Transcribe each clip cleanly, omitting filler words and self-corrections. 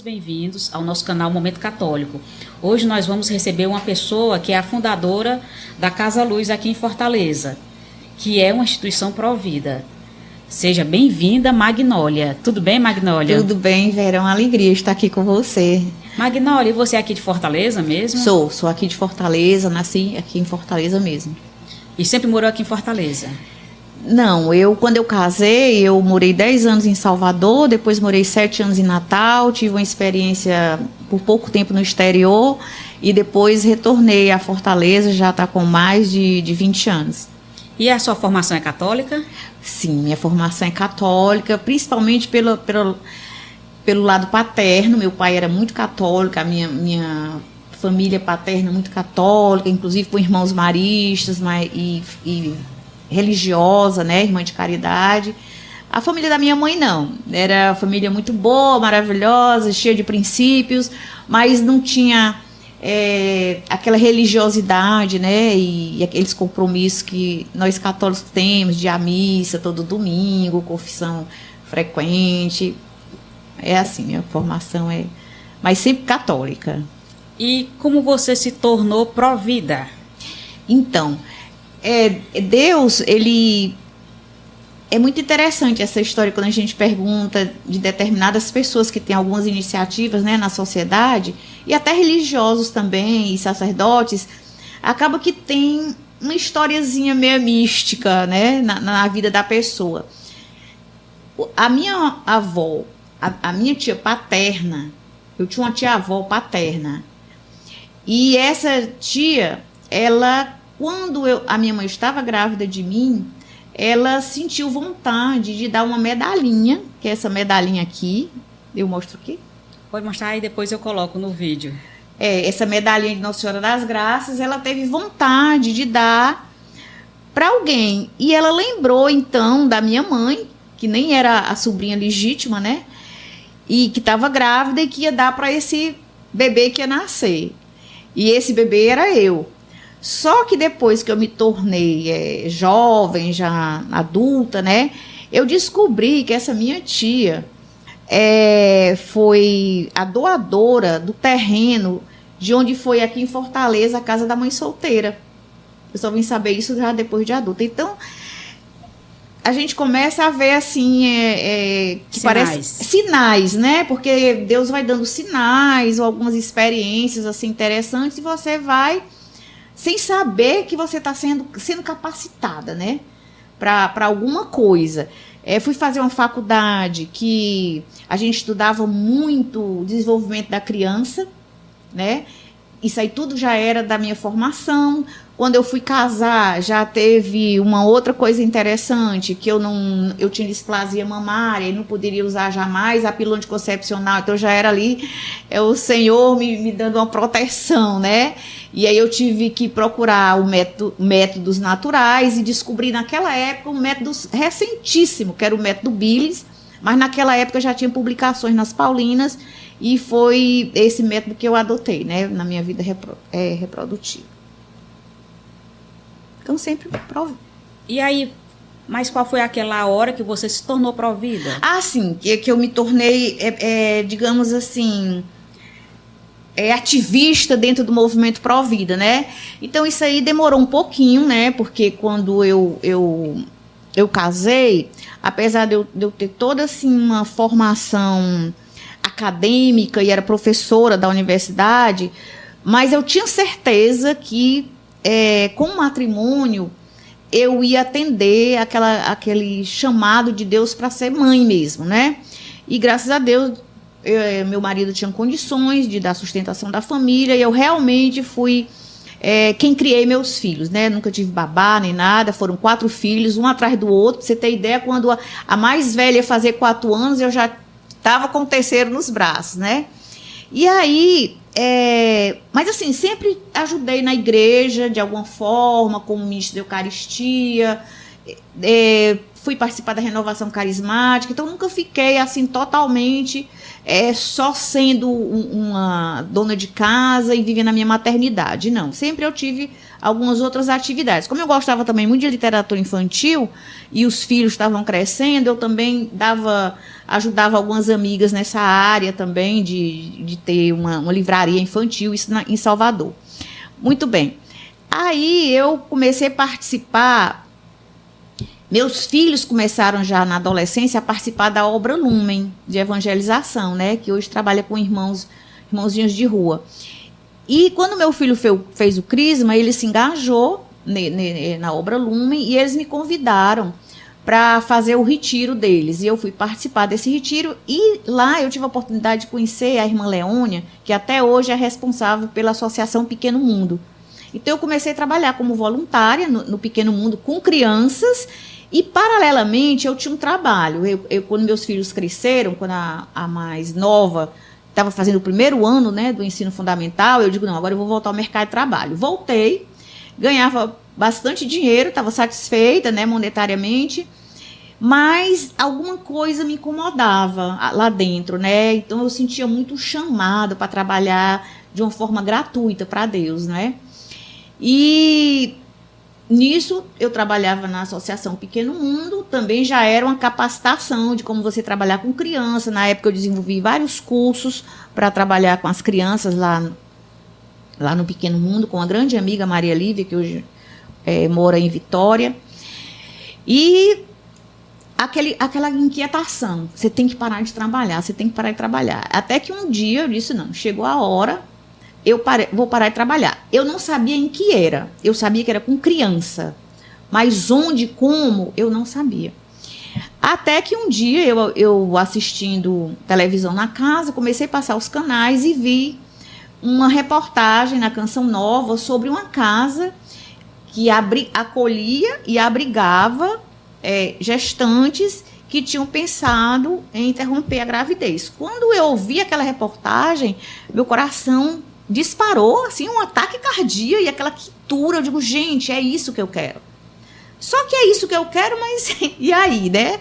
bem-vindos ao nosso canal Momento Católico. Hoje nós vamos receber uma pessoa que é a fundadora da Casa Luz aqui em Fortaleza, que é uma instituição pró-vida. Seja bem-vinda, Magnólia. Tudo bem, Magnólia? Tudo bem, Vera, é uma alegria estar aqui com você. Magnólia, e você é aqui de Fortaleza mesmo? Sou aqui de Fortaleza, nasci aqui em Fortaleza mesmo. E sempre morou aqui em Fortaleza? Não, quando eu casei, eu morei 10 anos em Salvador, depois morei 7 anos em Natal, tive uma experiência por pouco tempo no exterior e depois retornei a Fortaleza, já está com mais de 20 anos. E a sua formação é católica? Sim, minha formação é católica, principalmente pelo lado paterno. Meu pai era muito católico, a minha família paterna muito católica, inclusive com irmãos maristas e religiosa, né, irmã de caridade. A família da minha mãe não, era uma família muito boa, maravilhosa, cheia de princípios, mas não tinha aquela religiosidade, né, e aqueles compromissos que nós católicos temos, de ir à missa todo domingo, confissão frequente. É assim, minha formação mas sempre católica. E como você se tornou pró-vida? Então, Deus, ele... É muito interessante essa história quando a gente pergunta de determinadas pessoas que têm algumas iniciativas, né, na sociedade, e até religiosos também, e sacerdotes, acaba que tem uma historiazinha meio mística, né, na vida da pessoa. A minha avó, a minha tia paterna, eu tinha uma tia-avó paterna, e essa tia, quando a minha mãe estava grávida de mim, ela sentiu vontade de dar uma medalhinha, que é essa medalhinha aqui. Eu mostro aqui? Pode mostrar e depois eu coloco no vídeo. Essa medalhinha de Nossa Senhora das Graças, ela teve vontade de dar para alguém. E ela lembrou, então, da minha mãe, que nem era a sobrinha legítima, né? E que estava grávida e que ia dar para esse bebê que ia nascer. E esse bebê era eu. Só que depois que eu me tornei jovem, já adulta, né, eu descobri que essa minha tia foi a doadora do terreno de onde foi aqui em Fortaleza a casa da mãe solteira. Eu só vim saber isso já depois de adulta. Então, a gente começa a ver assim, que parece sinais, né? Porque Deus vai dando sinais ou algumas experiências assim interessantes e você vai sem saber que você está sendo capacitada, né, para alguma coisa. Fui fazer uma faculdade que a gente estudava muito o desenvolvimento da criança, né? Isso aí tudo já era da minha formação. Quando eu fui casar, já teve uma outra coisa interessante, que eu tinha displasia mamária e não poderia usar jamais a pílula anticoncepcional, então já era ali o Senhor me dando uma proteção, né? E aí eu tive que procurar métodos naturais e descobri naquela época um método recentíssimo, que era o método Billis, mas naquela época já tinha publicações nas Paulinas e foi esse método que eu adotei, né, na minha vida reprodutiva. Então, sempre pró-vida. E aí, mas qual foi aquela hora que você se tornou pró-vida? Ah, sim, que eu me tornei, digamos assim, ativista dentro do movimento pró-vida, né? Então, isso aí demorou um pouquinho, né? Porque quando eu casei, apesar de eu ter toda, assim, uma formação acadêmica e era professora da universidade, mas eu tinha certeza que com o matrimônio, eu ia atender aquele chamado de Deus para ser mãe mesmo, né? E graças a Deus, meu marido tinha condições de dar sustentação da família, e eu realmente fui quem criei meus filhos, né? Nunca tive babá nem nada, foram 4 filhos, um atrás do outro. Pra você ter ideia, quando a mais velha ia fazer 4 anos, eu já estava com o terceiro nos braços, né? E aí... mas assim, sempre ajudei na igreja de alguma forma, como ministro da Eucaristia, fui participar da renovação carismática, então nunca fiquei assim totalmente só sendo uma dona de casa e vivendo a minha maternidade, não, sempre eu tive algumas outras atividades. Como eu gostava também muito de literatura infantil e os filhos estavam crescendo, eu também ajudava algumas amigas nessa área também de ter uma livraria infantil, isso em Salvador. Muito bem. Aí eu comecei a participar, meus filhos começaram já na adolescência a participar da obra Lumen, de evangelização, né, que hoje trabalha com irmãozinhos de rua. E quando meu filho fez o Crisma, ele se engajou na obra Lumen e eles me convidaram para fazer o retiro deles. E eu fui participar desse retiro e lá eu tive a oportunidade de conhecer a irmã Leônia, que até hoje é responsável pela Associação Pequeno Mundo. Então eu comecei a trabalhar como voluntária no Pequeno Mundo com crianças e, paralelamente, eu tinha um trabalho. Quando meus filhos cresceram, quando a mais nova estava fazendo o primeiro ano, né, do ensino fundamental, eu digo, não, agora eu vou voltar ao mercado de trabalho. Voltei, ganhava bastante dinheiro, estava satisfeita, né, monetariamente, mas alguma coisa me incomodava lá dentro, né? Então eu sentia muito chamado para trabalhar de uma forma gratuita para Deus, né? E nisso eu trabalhava na Associação Pequeno Mundo, também já era uma capacitação de como você trabalhar com criança. Na época eu desenvolvi vários cursos para trabalhar com as crianças lá no Pequeno Mundo, com a grande amiga Maria Lívia, que hoje mora em Vitória. E aquela inquietação, você tem que parar de trabalhar, você tem que parar de trabalhar. Até que um dia eu disse, não, chegou a hora, vou parar de trabalhar. Eu não sabia em que era, eu sabia que era com criança, mas onde, como, eu não sabia. Até que um dia, eu assistindo televisão na casa, comecei a passar os canais e vi uma reportagem na Canção Nova sobre uma casa que acolhia e abrigava gestantes que tinham pensado em interromper a gravidez. Quando eu ouvi aquela reportagem, meu coração disparou, assim, um ataque cardíaco e aquela quentura. Eu digo, gente, é isso que eu quero. Só que é isso que eu quero, mas e aí, né?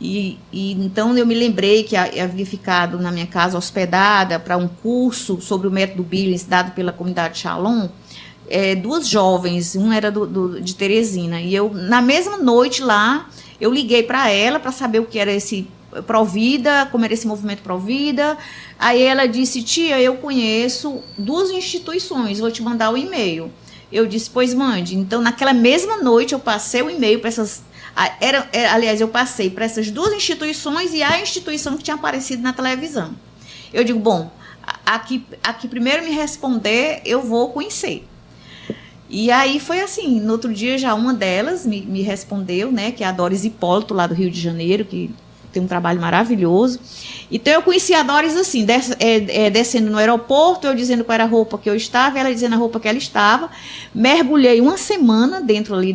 E então eu me lembrei que havia ficado na minha casa hospedada para um curso sobre o método Billings dado pela comunidade Shalom, duas jovens, uma era de Teresina, e eu, na mesma noite lá, eu liguei para ela para saber o que era esse Provida, como era esse movimento Provida. Aí ela disse, tia, eu conheço 2 instituições, vou te mandar o e-mail. Eu disse, pois mande. Então, naquela mesma noite, eu passei o e-mail para essas... Aliás, eu passei para essas 2 instituições e a instituição que tinha aparecido na televisão. Eu digo, bom, aqui primeiro me responder, eu vou conhecer. E aí foi assim, no outro dia já uma delas me respondeu, né, que é a Doris Hipólito, lá do Rio de Janeiro, que tem um trabalho maravilhoso. Então eu conheci a Doris assim, descendo no aeroporto, eu dizendo qual era a roupa que eu estava, ela dizendo a roupa que ela estava. Mergulhei uma semana dentro ali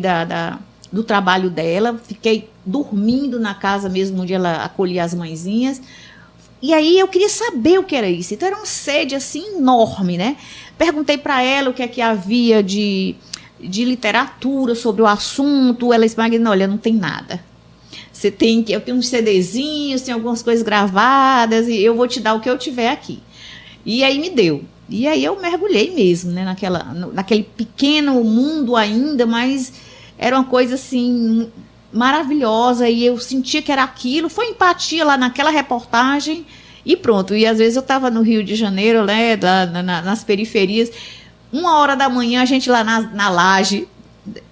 do trabalho dela, fiquei dormindo na casa mesmo onde ela acolhia as mãezinhas. E aí eu queria saber o que era isso. Então era uma sede assim enorme, né? Perguntei para ela o que é que havia de literatura sobre o assunto. Ela disse, Magna, olha, não tem nada. Eu tenho uns CDzinhos, tem algumas coisas gravadas, e eu vou te dar o que eu tiver aqui. E aí me deu. E aí eu mergulhei mesmo, né, naquele pequeno mundo ainda, mas era uma coisa assim maravilhosa, e eu sentia que era aquilo. Foi empatia lá naquela reportagem e pronto. E às vezes eu estava no Rio de Janeiro, né, nas periferias, 1h da manhã, a gente lá na laje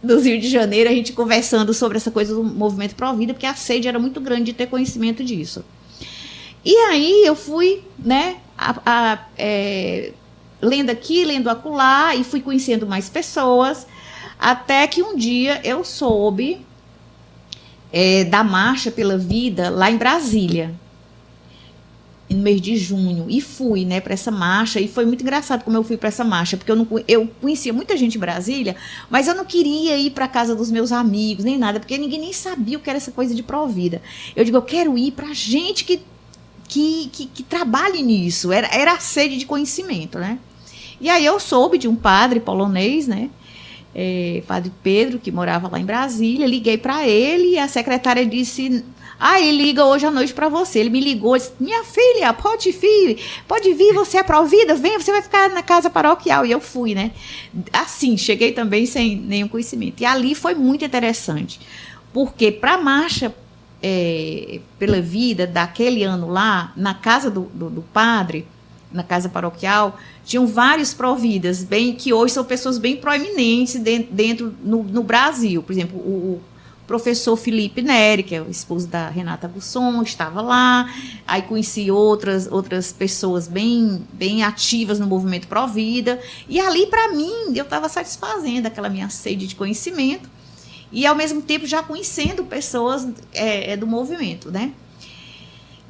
do Rio de Janeiro, a gente conversando sobre essa coisa do movimento Provida, porque a sede era muito grande de ter conhecimento disso. E aí eu fui, né, lendo aqui, lendo acolá, e fui conhecendo mais pessoas, até que um dia eu soube da Marcha pela Vida lá em Brasília, no mês de junho, e fui, né, para essa marcha. E foi muito engraçado como eu fui para essa marcha, porque eu conhecia muita gente em Brasília, mas eu não queria ir para casa dos meus amigos, nem nada, porque ninguém nem sabia o que era essa coisa de Provida. Eu digo, eu quero ir para gente que trabalhe nisso. Era a sede de conhecimento, né? E aí eu soube de um padre polonês, né, Padre Pedro, que morava lá em Brasília. Liguei para ele e a secretária disse, Aí liga hoje à noite para você. Ele me ligou, disse, minha filha, pode vir, você é provida, vem, você vai ficar na casa paroquial. E eu fui, né? Assim, cheguei também sem nenhum conhecimento. E ali foi muito interessante, porque para a marcha pela vida daquele ano lá, na casa do padre, na casa paroquial, tinham vários providas, que hoje são pessoas bem proeminentes no Brasil. Por exemplo, o professor Felipe Neri, que é o esposo da Renata Gusson, estava lá. Aí conheci outras pessoas bem ativas no movimento Provida. E ali, para mim, eu estava satisfazendo aquela minha sede de conhecimento e, ao mesmo tempo, já conhecendo pessoas do movimento, né?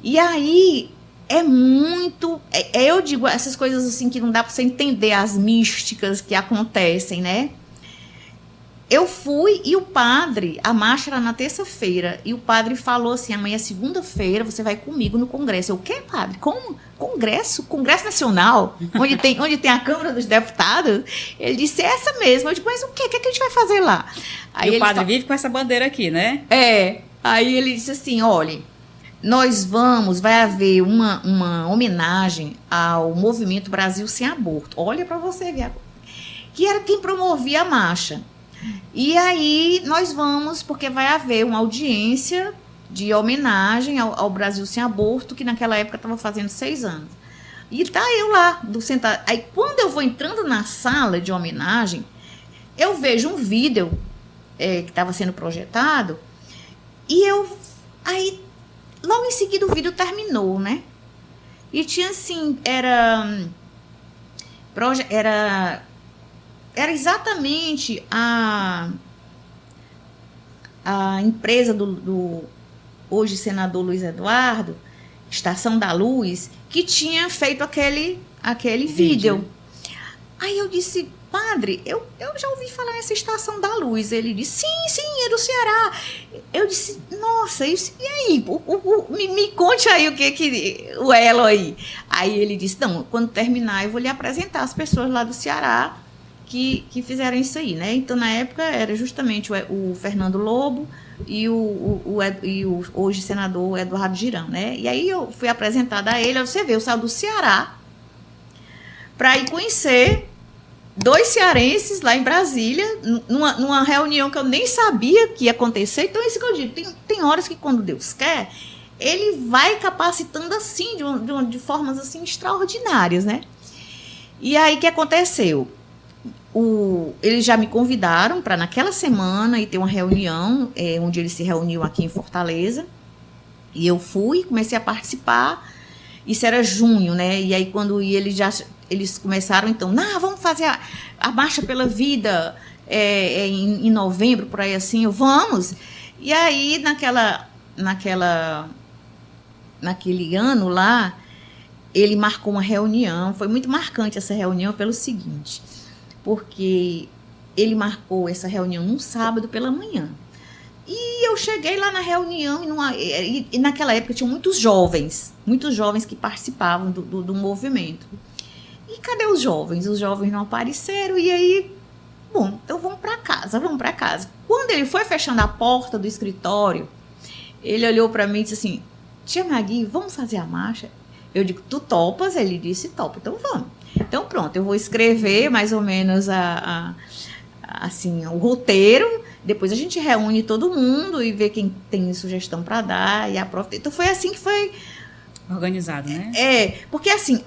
E aí é muito... eu digo essas coisas assim que não dá para você entender as místicas que acontecem, né? Eu fui e o padre, a marcha era na terça-feira, e o padre falou assim, amanhã é segunda-feira, você vai comigo no congresso. Eu, o quê, padre? Como? Congresso? Congresso Nacional? Onde tem a Câmara dos Deputados? Ele disse, é essa mesmo. Eu disse, mas o quê? O que a gente vai fazer lá? Aí e o padre vive com essa bandeira aqui, né? Aí ele disse assim, olha, vai haver uma homenagem ao Movimento Brasil Sem Aborto. Olha para você ver. Que era quem promovia a marcha. E aí nós vamos, porque vai haver uma audiência de homenagem ao Brasil Sem Aborto, que naquela época estava fazendo 6 anos. E tá eu lá, sentado. Aí quando eu vou entrando na sala de homenagem, eu vejo um vídeo que estava sendo projetado, e aí logo em seguida o vídeo terminou, né? E tinha assim, era exatamente a empresa do hoje senador Luiz Eduardo, Estação da Luz, que tinha feito aquele vídeo. Aí eu disse, padre, eu já ouvi falar nessa Estação da Luz. Ele disse, sim, é do Ceará. Eu disse, nossa, isso, e aí? Me conte aí o elo aí. Aí ele disse, não, quando terminar eu vou lhe apresentar as pessoas lá do Ceará que fizeram isso aí, né? Então, na época, era justamente o Fernando Lobo e o hoje senador Eduardo Girão, né? E aí eu fui apresentada a ele, você vê, eu saio do Ceará para ir conhecer 2 cearenses lá em Brasília, numa reunião que eu nem sabia que ia acontecer. Então, é isso que eu digo, tem horas que, quando Deus quer, ele vai capacitando assim, de formas assim extraordinárias, né? E aí, o que aconteceu? Eles já me convidaram para naquela semana ir ter uma reunião, onde eles se reuniam aqui em Fortaleza, e eu fui, comecei a participar. Isso era junho, né? E aí quando eles começaram, então, vamos fazer a Marcha pela Vida em novembro, por aí assim, vamos. E aí naquele ano lá, ele marcou uma reunião, foi muito marcante essa reunião pelo seguinte, porque ele marcou essa reunião num sábado pela manhã. E eu cheguei lá na reunião, e naquela época tinha muitos jovens que participavam do movimento. E cadê os jovens? Os jovens não apareceram, e aí, bom, então vamos para casa. Quando ele foi fechando a porta do escritório, ele olhou para mim e disse assim, tia Magui, vamos fazer a marcha? Eu digo, tu topas? Ele disse, topa, então vamos. Então pronto, eu vou escrever mais ou menos assim, o roteiro, depois a gente reúne todo mundo e vê quem tem sugestão para dar e aprova. Então foi assim que foi organizado, né? Porque assim,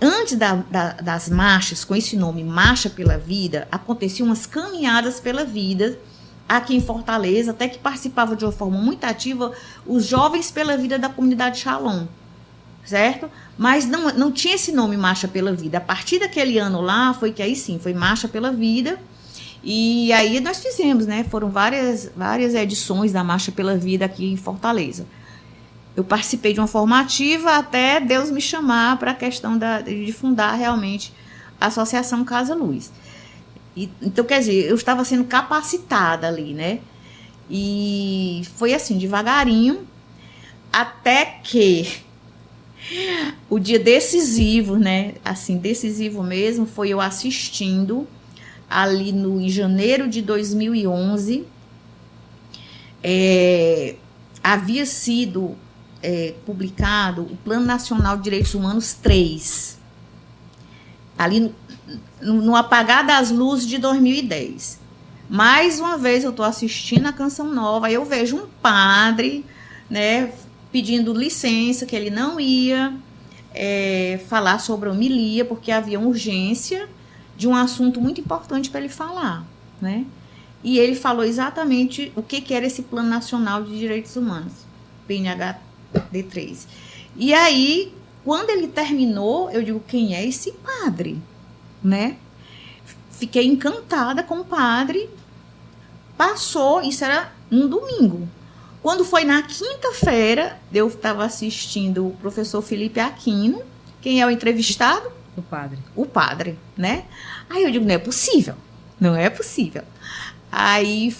antes das marchas, com esse nome, Marcha pela Vida, aconteciam umas caminhadas pela vida aqui em Fortaleza, até que participavam de uma forma muito ativa os Jovens pela Vida da comunidade Shalom, certo? Mas não tinha esse nome Marcha pela Vida. A partir daquele ano lá, foi que aí sim, foi Marcha pela Vida. E aí nós fizemos, né? Foram várias edições da Marcha pela Vida aqui em Fortaleza. Eu participei de uma formativa até Deus me chamar para a questão de fundar realmente a Associação Casa Luz. Então, quer dizer, eu estava sendo capacitada ali, né? E foi assim, devagarinho, até que o dia decisivo, né? Assim, decisivo mesmo, foi eu assistindo ali em janeiro de 2011, havia sido publicado o Plano Nacional de Direitos Humanos 3, ali no apagar das luzes de 2010. Mais uma vez eu estou assistindo a Canção Nova, aí eu vejo um padre, né, pedindo licença, que ele não ia falar sobre a homilia, porque havia urgência de um assunto muito importante para ele falar, né? E ele falou exatamente o que era esse Plano Nacional de Direitos Humanos, PNHD3. E aí, quando ele terminou, eu digo, quem é esse padre? Né? Fiquei encantada com o padre. Passou, isso era um domingo. Quando foi na quinta-feira, eu estava assistindo o professor Felipe Aquino. Quem é o entrevistado? O padre. O padre, né? Aí eu digo, não é possível. Não é possível. Aí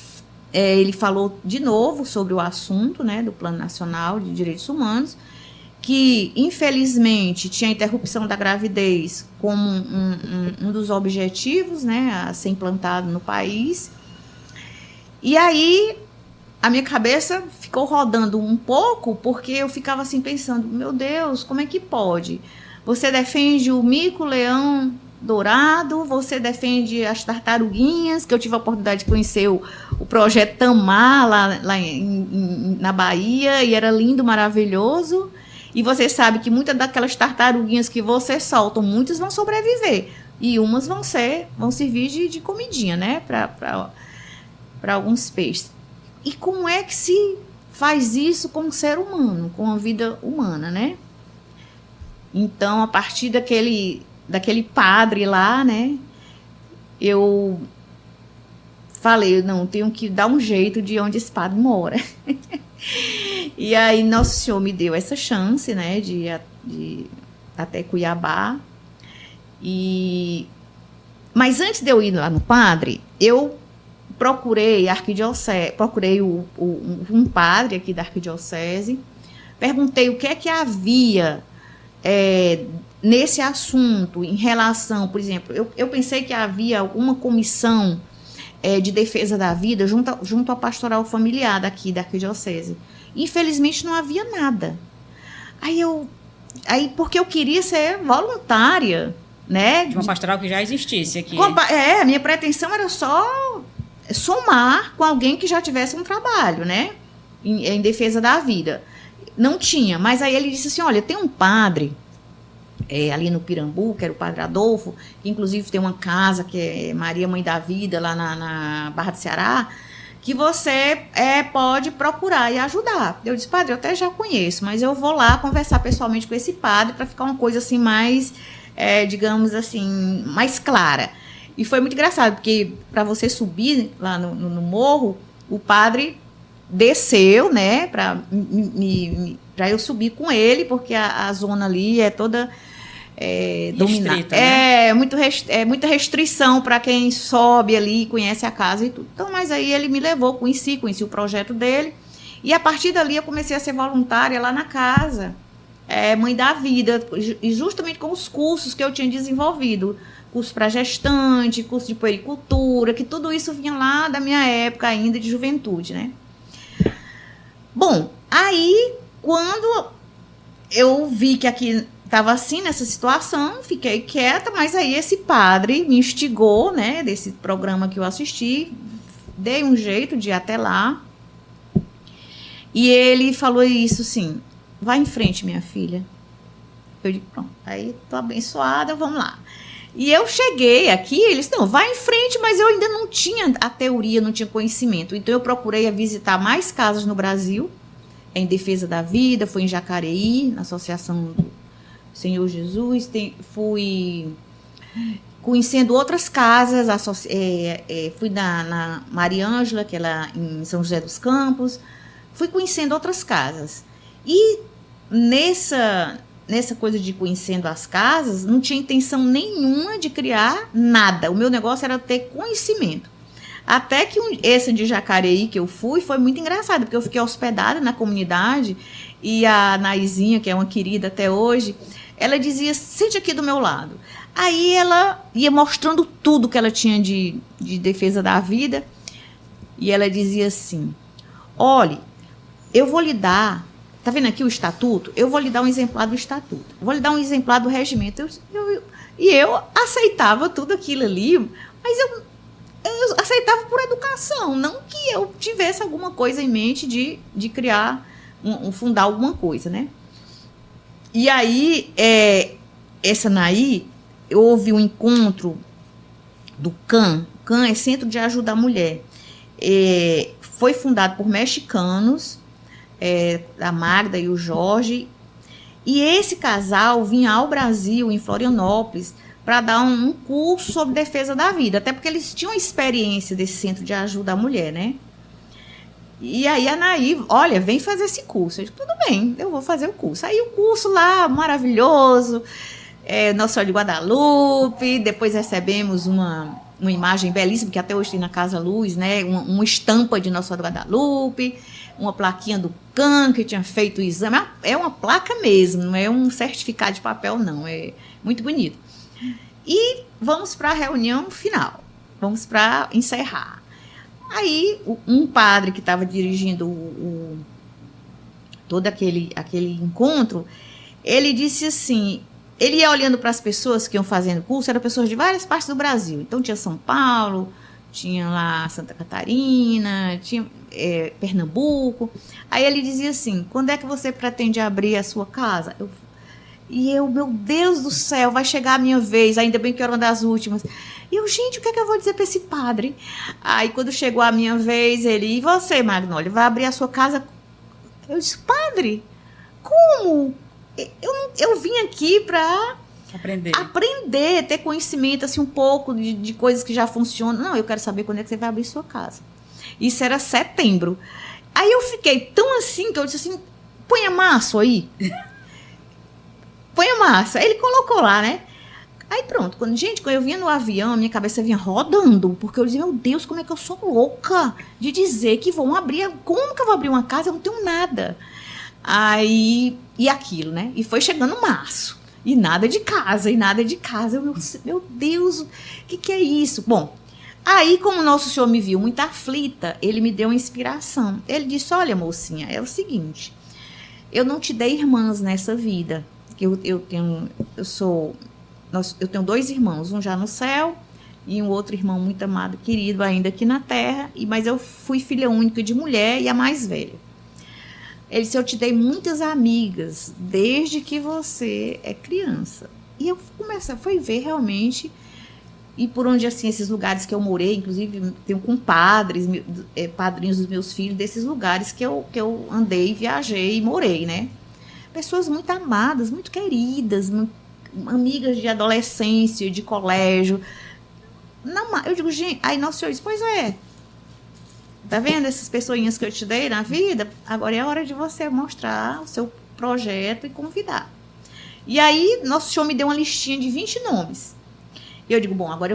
ele falou de novo sobre o assunto, né, do Plano Nacional de Direitos Humanos, que, infelizmente, tinha a interrupção da gravidez como um dos objetivos, né, a ser implantado no país. E aí, a minha cabeça ficou rodando um pouco, porque eu ficava assim pensando, meu Deus, como é que pode? Você defende o mico-leão dourado, você defende as tartaruguinhas, que eu tive a oportunidade de conhecer o projeto Tamar, lá na Bahia, e era lindo, maravilhoso. E você sabe que muitas daquelas tartaruguinhas que você solta, muitas vão sobreviver. E umas vão servir de comidinha, né? Para alguns peixes. E como é que se faz isso com o ser humano, com a vida humana, né? Então, a partir daquele padre lá, né? Eu falei, não, tenho que dar um jeito de onde esse padre mora. E aí Nosso Senhor me deu essa chance, né, de até Cuiabá. Mas antes de eu ir lá no padre, eu procurei um padre aqui da arquidiocese, perguntei o que é que havia nesse assunto em relação, por exemplo, eu pensei que havia alguma comissão de defesa da vida junto à pastoral familiar daqui da arquidiocese. Infelizmente não havia nada. Aí porque eu queria ser voluntária, né? De uma pastoral que já existisse aqui. A minha pretensão era só somar com alguém que já tivesse um trabalho, né? Em defesa da vida. Não tinha, mas aí ele disse assim, olha, tem um padre ali no Pirambu, que era o Padre Adolfo, que inclusive tem uma casa que é Maria Mãe da Vida, lá na Barra do Ceará, que você pode procurar e ajudar. Eu disse, padre, eu até já conheço, mas eu vou lá conversar pessoalmente com esse padre para ficar uma coisa assim mais, digamos assim, mais clara. E foi muito engraçado, porque para você subir lá no morro, o padre desceu, né, para eu subir com ele, porque a zona ali é toda dominada. Né? Muita restrição para quem sobe ali, conhece a casa e tudo. Então, mas aí ele me levou, conheci o projeto dele, e a partir dali eu comecei a ser voluntária lá na casa, Mãe da Vida, e justamente com os cursos que eu tinha desenvolvido, curso para gestante, curso de puericultura, que tudo isso vinha lá da minha época ainda de juventude, né? Bom, aí quando eu vi que aqui estava assim, nessa situação, fiquei quieta, mas aí esse padre me instigou, né, desse programa que eu assisti, dei um jeito de ir até lá, e ele falou isso assim, vai em frente, minha filha. Eu digo, pronto, aí tô abençoada, vamos lá. E eu cheguei aqui, eles, não, vai em frente, mas eu ainda não tinha a teoria, não tinha conhecimento. Então, eu procurei visitar mais casas no Brasil, em defesa da vida, fui em Jacareí, na Associação do Senhor Jesus, fui conhecendo outras casas, fui na Maria Ângela, que é lá em São José dos Campos, fui conhecendo outras casas. E nessa coisa de conhecendo as casas, não tinha intenção nenhuma de criar nada. O meu negócio era ter conhecimento. Até que esse de Jacareí que eu fui, foi muito engraçado, porque eu fiquei hospedada na comunidade e a Naizinha, que é uma querida até hoje, ela dizia, sente aqui do meu lado. Aí ela ia mostrando tudo que ela tinha de defesa da vida e ela dizia assim, olhe, eu vou lhe dar, tá vendo aqui o estatuto? Eu vou lhe dar um exemplar do estatuto, vou lhe dar um exemplar do regimento. E eu aceitava tudo aquilo ali, mas eu aceitava por educação, não que eu tivesse alguma coisa em mente de criar, fundar alguma coisa, né? E aí, essa Naí, houve um encontro do CAN. O CAN é Centro de Ajuda à Mulher. Foi fundado por mexicanos, a Magda e o Jorge. E esse casal vinha ao Brasil, em Florianópolis, para dar um curso sobre defesa da vida. Até porque eles tinham experiência desse Centro de Ajuda à Mulher, né? E aí a Naí, olha, vem fazer esse curso. Eu disse, tudo bem, eu vou fazer o curso. Aí o curso lá, maravilhoso, Nossa Senhora de Guadalupe, depois recebemos uma imagem belíssima, que até hoje tem na Casa Luz, né? Uma estampa de Nossa Senhora de Guadalupe, uma plaquinha do CAN, que tinha feito o exame. É uma placa mesmo, não é um certificado de papel, não. É muito bonito. E vamos para a reunião final. Vamos para encerrar. Aí, um padre que estava dirigindo todo aquele encontro, ele disse assim, ele ia olhando para as pessoas que iam fazendo curso, eram pessoas de várias partes do Brasil. Então, tinha São Paulo, tinha lá Santa Catarina, tinha Pernambuco. Aí ele dizia assim, quando é que você pretende abrir a sua casa? Meu Deus do céu, vai chegar a minha vez, ainda bem que eu era uma das últimas. E eu, gente, o que é que eu vou dizer para esse padre? Aí, quando chegou a minha vez, ele, e você, Magnólia, vai abrir a sua casa? Eu disse, padre, como? Eu vim aqui para aprender, ter conhecimento, assim, um pouco de coisas que já funcionam. Não, eu quero saber quando é que você vai abrir sua casa. Isso era setembro. Aí eu fiquei tão assim, que eu disse assim, põe a março aí. Põe a março. Aí ele colocou lá, né? Aí pronto, quando eu vinha no avião, a minha cabeça vinha rodando, porque eu dizia, meu Deus, como é que eu sou louca de dizer que vão abrir, como que eu vou abrir uma casa? Eu não tenho nada. Aí, e aquilo, né? E foi chegando março, e nada de casa. Meu Deus, o que é isso? Bom, aí como o Nosso Senhor me viu muito aflita, ele me deu uma inspiração. Ele disse, olha, mocinha, é o seguinte, eu não te dei irmãs nessa vida, eu tenho 2 irmãos, um já no céu e um outro irmão muito amado, querido ainda aqui na terra, mas eu fui filha única de mulher e a mais velha. Ele disse, eu te dei muitas amigas desde que você é criança. E eu fui ver realmente, e por onde, assim, esses lugares que eu morei, inclusive tenho compadres, padrinhos dos meus filhos, desses lugares que eu andei, viajei e morei, né? Pessoas muito amadas, muito queridas, amigas de adolescência, de colégio. Não, eu digo, gente, aí Nosso Senhor disse, pois tá vendo essas pessoinhas que eu te dei na vida? Agora é a hora de você mostrar o seu projeto e convidar. E aí, Nosso Senhor me deu uma listinha de 20 nomes. E eu digo, bom, agora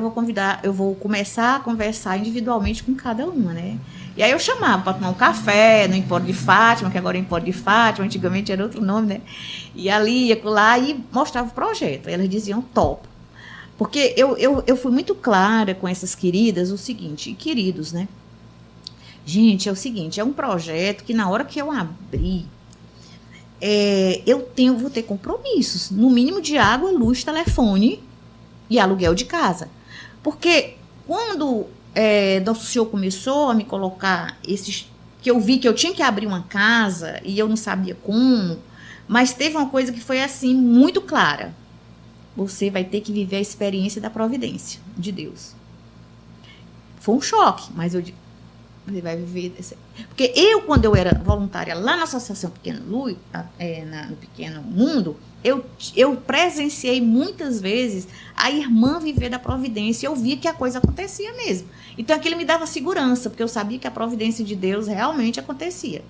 eu vou começar a conversar individualmente com cada uma, né? E aí eu chamava para tomar um café no Empório de Fátima, que agora é Empório de Fátima, antigamente era outro nome, né? E ali, ia lá e mostrava o projeto. Elas diziam, top. Porque eu fui muito clara com essas queridas, o seguinte, queridos, né? Gente, é o seguinte, é um projeto que na hora que eu abrir, vou ter compromissos, no mínimo de água, luz, telefone e aluguel de casa. Porque quando Nosso Senhor começou a me colocar que eu vi que eu tinha que abrir uma casa e eu não sabia como, mas teve uma coisa que foi assim, muito clara. Você vai ter que viver a experiência da providência de Deus. Foi um choque, mas eu digo, você vai viver... Porque quando eu era voluntária lá na Associação Pequena Luz, no Pequeno Mundo, eu presenciei muitas vezes a irmã viver da providência. Eu via que a coisa acontecia mesmo. Então, aquilo me dava segurança, porque eu sabia que a providência de Deus realmente acontecia.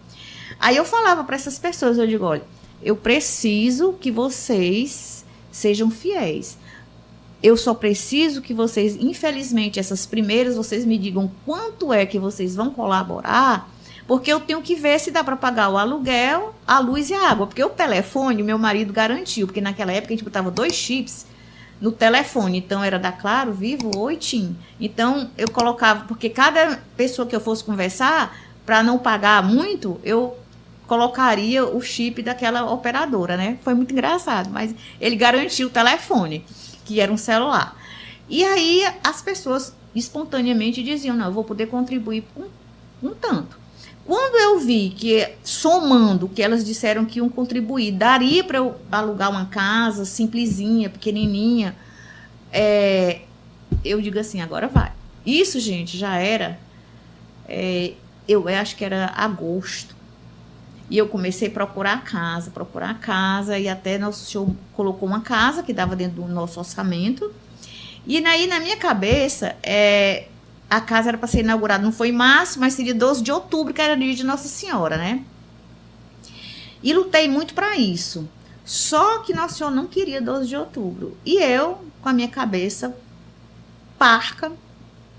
Aí eu falava para essas pessoas, eu digo, olha, eu preciso que vocês sejam fiéis. Eu só preciso que vocês, infelizmente, essas primeiras, vocês me digam quanto é que vocês vão colaborar, porque eu tenho que ver se dá para pagar o aluguel, a luz e a água. Porque o telefone, meu marido garantiu, porque naquela época a gente botava 2 chips no telefone. Então, era da Claro, Vivo ou TIM. Então, eu colocava, porque cada pessoa que eu fosse conversar, para não pagar muito, eu colocaria o chip daquela operadora, né? Foi muito engraçado, mas ele garantiu o telefone, que era um celular. E aí as pessoas espontaneamente diziam, não, eu vou poder contribuir um tanto. Quando eu vi que, somando, que elas disseram que iam contribuir, daria para eu alugar uma casa simplesinha, pequenininha, eu digo assim, agora vai. Isso, gente, já era, eu acho que era agosto. E eu comecei a procurar casa, e até nosso senhor colocou uma casa que dava dentro do nosso orçamento. E aí, na minha cabeça, a casa era para ser inaugurada, não foi em março, mas seria 12 de outubro, que era dia de Nossa Senhora, né? E lutei muito para isso. Só que Nossa Senhora não queria 12 de outubro. E eu, com a minha cabeça parca,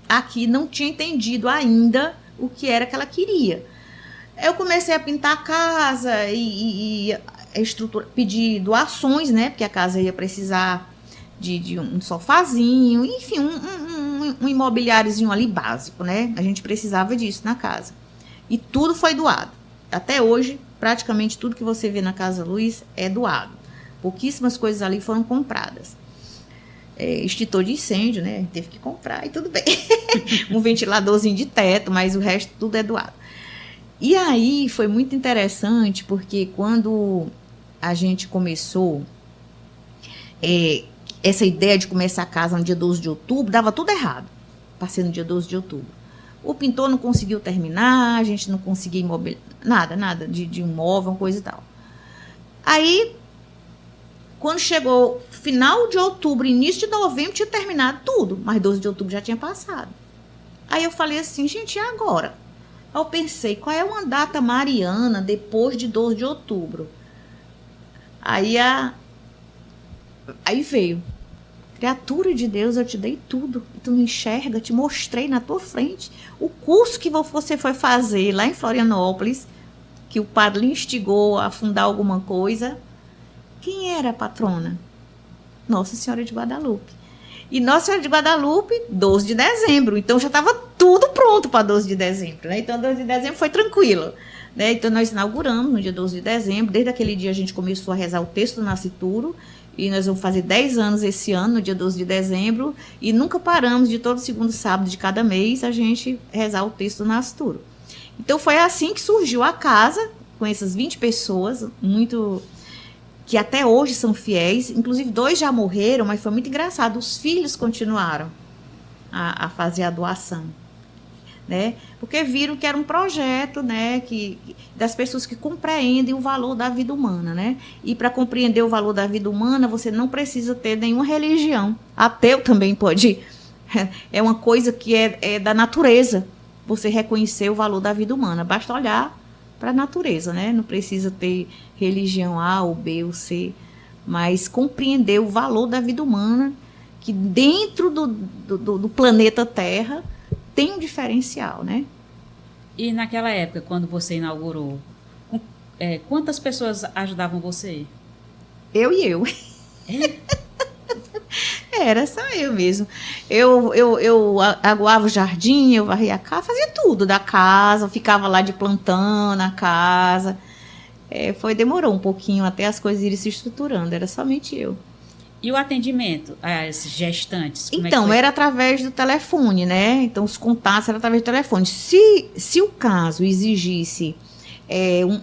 aqui, não tinha entendido ainda o que era que ela queria. Eu comecei a pintar a casa e pedir doações, né? Porque a casa ia precisar de um sofazinho, enfim, um imobiliáriozinho ali básico, né? A gente precisava disso na casa. E tudo foi doado. Até hoje, praticamente tudo que você vê na Casa Luz é doado. Pouquíssimas coisas ali foram compradas. Extintor de incêndio, né? A gente teve que comprar e tudo bem. Um ventiladorzinho de teto, mas o resto tudo é doado. E aí foi muito interessante, porque quando a gente começou, essa ideia de começar a casa no dia 12 de outubro, dava tudo errado. Passei no dia 12 de outubro. O pintor não conseguiu terminar, a gente não conseguia nada de um móvel, uma coisa e tal. Aí, quando chegou final de outubro, início de novembro, tinha terminado tudo, mas 12 de outubro já tinha passado. Aí eu falei assim, gente, e agora? Eu pensei, qual é uma data mariana depois de 12 de outubro? Aí veio. Criatura de Deus, eu te dei tudo. E tu não enxerga, te mostrei na tua frente. O curso que você foi fazer lá em Florianópolis, que o padre lhe instigou a fundar alguma coisa. Quem era a patrona? Nossa Senhora de Guadalupe. E Nossa Senhora de Guadalupe, 12 de dezembro. Então já estava tudo pronto para 12 de dezembro. Né? Então 12 de dezembro foi tranquilo. Né? Então nós inauguramos no dia 12 de dezembro. Desde aquele dia a gente começou a rezar o texto do Nascituro. E nós vamos fazer 10 anos esse ano, no dia 12 de dezembro. E nunca paramos de todo segundo sábado de cada mês a gente rezar o texto do Nascituro. Então foi assim que surgiu a casa, com essas 20 pessoas, muito... que até hoje são fiéis, inclusive 2 já morreram, mas foi muito engraçado, os filhos continuaram a fazer a doação, né? Porque viram que era um projeto, né, das pessoas que compreendem o valor da vida humana, né? E para compreender o valor da vida humana, você não precisa ter nenhuma religião. Ateu também pode, é uma coisa que é da natureza, você reconhecer o valor da vida humana, basta olhar para a natureza, né? Não precisa ter religião A ou B ou C, mas compreender o valor da vida humana, que dentro do planeta Terra tem um diferencial, né? E naquela época, quando você inaugurou, quantas pessoas ajudavam você? Eu e eu. Era só eu mesmo. Eu aguava o jardim, eu varria a casa, fazia tudo da casa, ficava lá de plantão na casa. Demorou um pouquinho até as coisas irem se estruturando, era somente eu. E o atendimento às gestantes? Então, era através do telefone, né? Então, os contatos eram através do telefone. Se o caso exigisse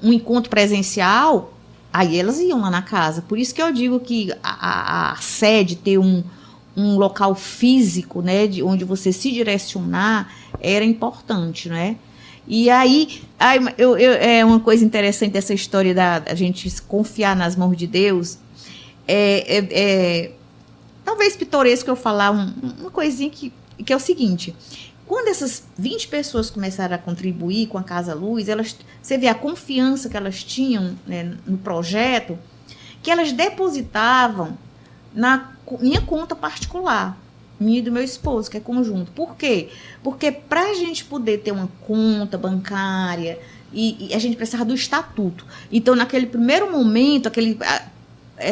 um encontro presencial, aí elas iam lá na casa. Por isso que eu digo que a sede ter um local físico, né, onde você se direcionar, era importante, né? E aí é uma coisa interessante dessa história da gente confiar nas mãos de Deus. Talvez pitoresco eu falar uma coisinha que é o seguinte: quando essas 20 pessoas começaram a contribuir com a Casa Luz, você vê a confiança que elas tinham, né, no projeto, que elas depositavam na minha conta particular, minha e do meu esposo, que é conjunto. Por quê? Porque para a gente poder ter uma conta bancária, e a gente precisava do estatuto. Então, naquele primeiro momento,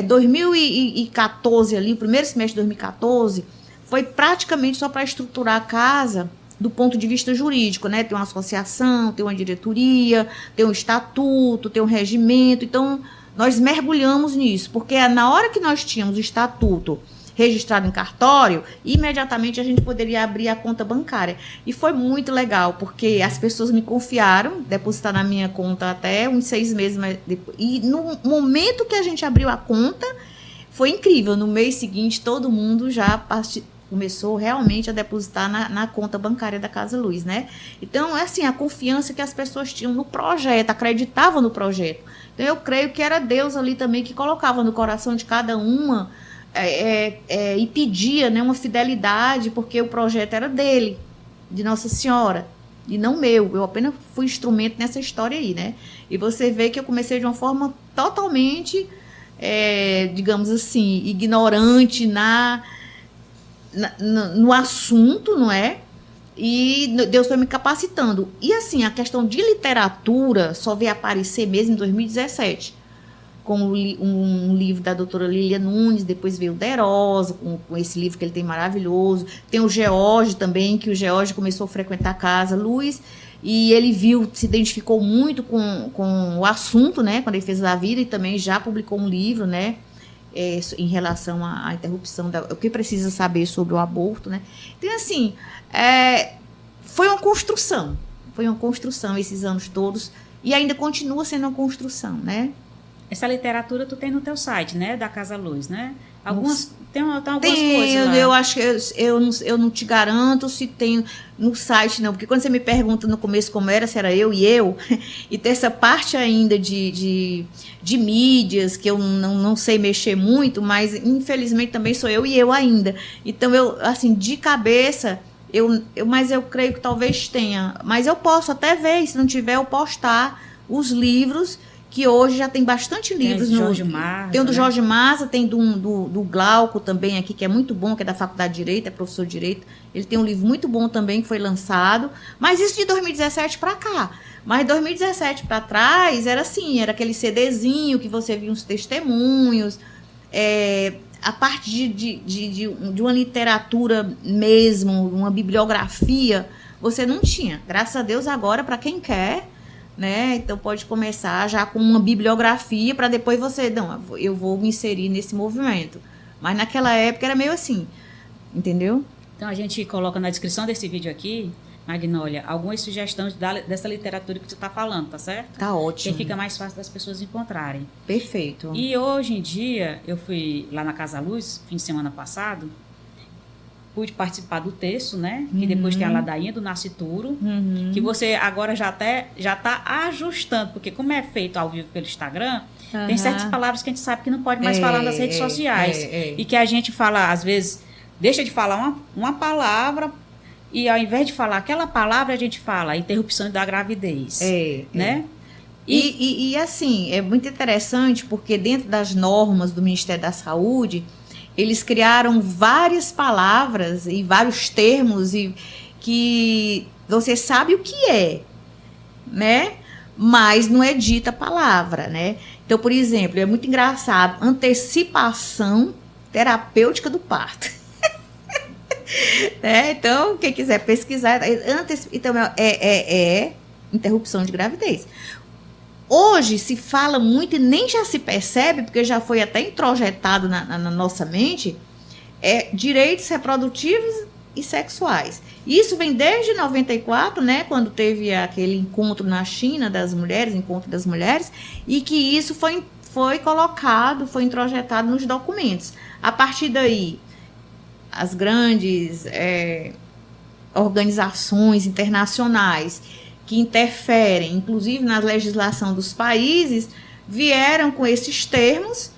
2014 ali, o primeiro semestre de 2014, foi praticamente só para estruturar a casa do ponto de vista jurídico, né? Tem uma associação, tem uma diretoria, tem um estatuto, tem um regimento. Então, nós mergulhamos nisso, porque na hora que nós tínhamos o estatuto registrado em cartório, imediatamente a gente poderia abrir a conta bancária. E foi muito legal, porque as pessoas me confiaram, depositar na minha conta até uns 6 meses. E no momento que a gente abriu a conta, foi incrível. No mês seguinte, todo mundo já começou realmente a depositar na conta bancária da Casa Luz, né? Então, é assim, a confiança que as pessoas tinham no projeto, acreditavam no projeto. Então, eu creio que era Deus ali também que colocava no coração de cada uma e pedia, né, uma fidelidade, porque o projeto era dele, de Nossa Senhora, e não meu. Eu apenas fui instrumento nessa história aí, né? E você vê que eu comecei de uma forma totalmente, digamos assim, ignorante no assunto, não é? E Deus foi me capacitando. E assim, a questão de literatura só veio aparecer mesmo em 2017, com um livro da doutora Lília Nunes. Depois veio o Derosa, com esse livro que ele tem maravilhoso. Tem o George também, que o George começou a frequentar a Casa Luz, e ele se identificou muito com o assunto, né, quando ele fez a vida, e também já publicou um livro, né, em relação à interrupção, o que precisa saber sobre o aborto, né? Então, assim, foi uma construção esses anos todos, e ainda continua sendo uma construção, né? Essa literatura tu tem no teu site, né, da Casa Luz, né? Tem algumas tem, coisas lá. Eu acho que eu não te garanto se tem no site, não, porque quando você me pergunta no começo como era, se era eu, e tem essa parte ainda de mídias, que eu não sei mexer muito, mas infelizmente também sou eu e eu ainda. Então, eu, assim, de cabeça, mas eu creio que talvez tenha. Mas eu posso até ver, e se não tiver, eu postar os livros, que hoje já tem bastante livros. Tem Jorge Maza, tem o do, né, Jorge Maza, tem do Glauco também aqui, que é muito bom, que é da Faculdade de Direito, é professor de Direito. Ele tem um livro muito bom também, que foi lançado. Mas isso de 2017 para cá. Mas 2017 para trás, era assim, era aquele CDzinho que você via uns testemunhos, a parte de uma literatura mesmo, uma bibliografia, você não tinha. Graças a Deus agora, para quem quer, né? Então pode começar já com uma bibliografia, para depois eu vou me inserir nesse movimento. Mas naquela época era meio assim, entendeu? Então a gente coloca na descrição desse vídeo aqui, Magnólia, algumas sugestões dessa literatura que tu tá falando, tá certo? Tá ótimo. Que fica mais fácil das pessoas encontrarem. Perfeito. E hoje em dia, eu fui lá na Casa Luz, fim de semana passado, pude participar do texto, né? Que depois tem a ladainha do Nascituro, que você agora já está ajustando, porque como é feito ao vivo pelo Instagram, tem certas palavras que a gente sabe que não pode mais falar nas redes sociais. E que a gente fala, às vezes, deixa de falar uma palavra, e ao invés de falar aquela palavra, a gente fala a interrupção da gravidez. Né? E assim, é muito interessante, porque dentro das normas do Ministério da Saúde, eles criaram várias palavras e vários termos que você sabe o que é, né? Mas não é dita a palavra, né? Então, por exemplo, é muito engraçado, antecipação terapêutica do parto. Né? Então, quem quiser pesquisar, então interrupção de gravidez. Hoje se fala muito e nem já se percebe, porque já foi até introjetado na nossa mente, direitos reprodutivos e sexuais. Isso vem desde 94, né, quando teve aquele encontro na China encontro das mulheres, e que isso foi colocado, foi introjetado nos documentos. A partir daí, as grandes organizações internacionais que interferem, inclusive na legislação dos países, vieram com esses termos,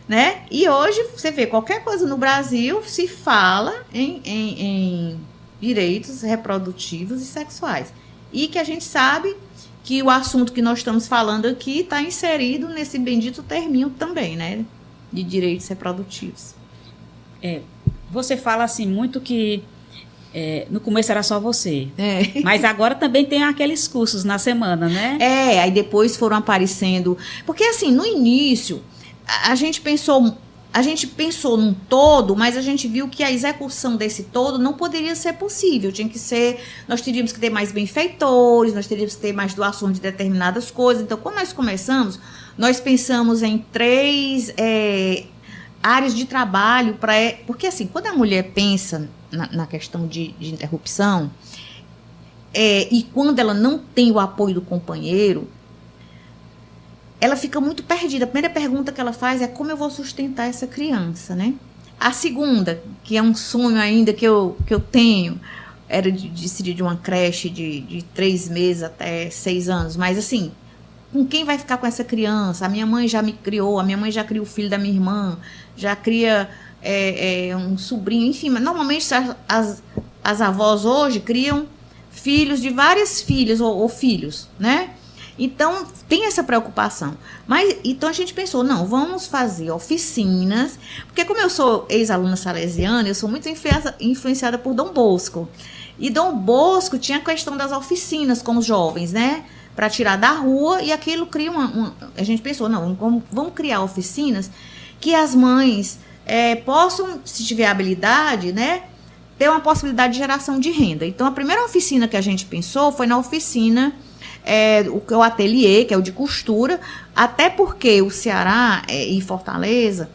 né? E hoje, você vê, qualquer coisa no Brasil se fala em direitos reprodutivos e sexuais. E que a gente sabe que o assunto que nós estamos falando aqui está inserido nesse bendito terminho também, né? De direitos reprodutivos. Você fala assim muito que no começo era só você. Mas agora também tem aqueles cursos na semana, né? Aí depois foram aparecendo. Porque assim, no início, a gente pensou a gente pensou num todo, mas a gente viu que a execução desse todo não poderia ser possível. Nós teríamos que ter mais benfeitores, nós teríamos que ter mais doações de determinadas coisas. Então, quando nós começamos, nós pensamos em 3 áreas de trabalho, porque assim, quando a mulher pensa na questão de interrupção, e quando ela não tem o apoio do companheiro, ela fica muito perdida. A primeira pergunta que ela faz é como eu vou sustentar essa criança, né? A segunda, que é um sonho ainda que eu tenho, seria de uma creche de 3 meses até 6 anos, mas assim, com quem vai ficar com essa criança? A minha mãe já me criou, a minha mãe já cria o filho da minha irmã, já cria um sobrinho, enfim, mas normalmente as avós hoje criam filhos de várias filhas ou filhos, né? Então, tem essa preocupação. Mas, então, a gente pensou, não, vamos fazer oficinas, porque como eu sou ex-aluna salesiana, eu sou muito influenciada por Dom Bosco. E Dom Bosco tinha a questão das oficinas com os jovens, né? Para tirar da rua, e aquilo cria a gente pensou, não, vamos criar oficinas que as mães possam, se tiver habilidade, né? Ter uma possibilidade de geração de renda. Então, a primeira oficina que a gente pensou foi na oficina o ateliê, que é o de costura, até porque o Ceará e Fortaleza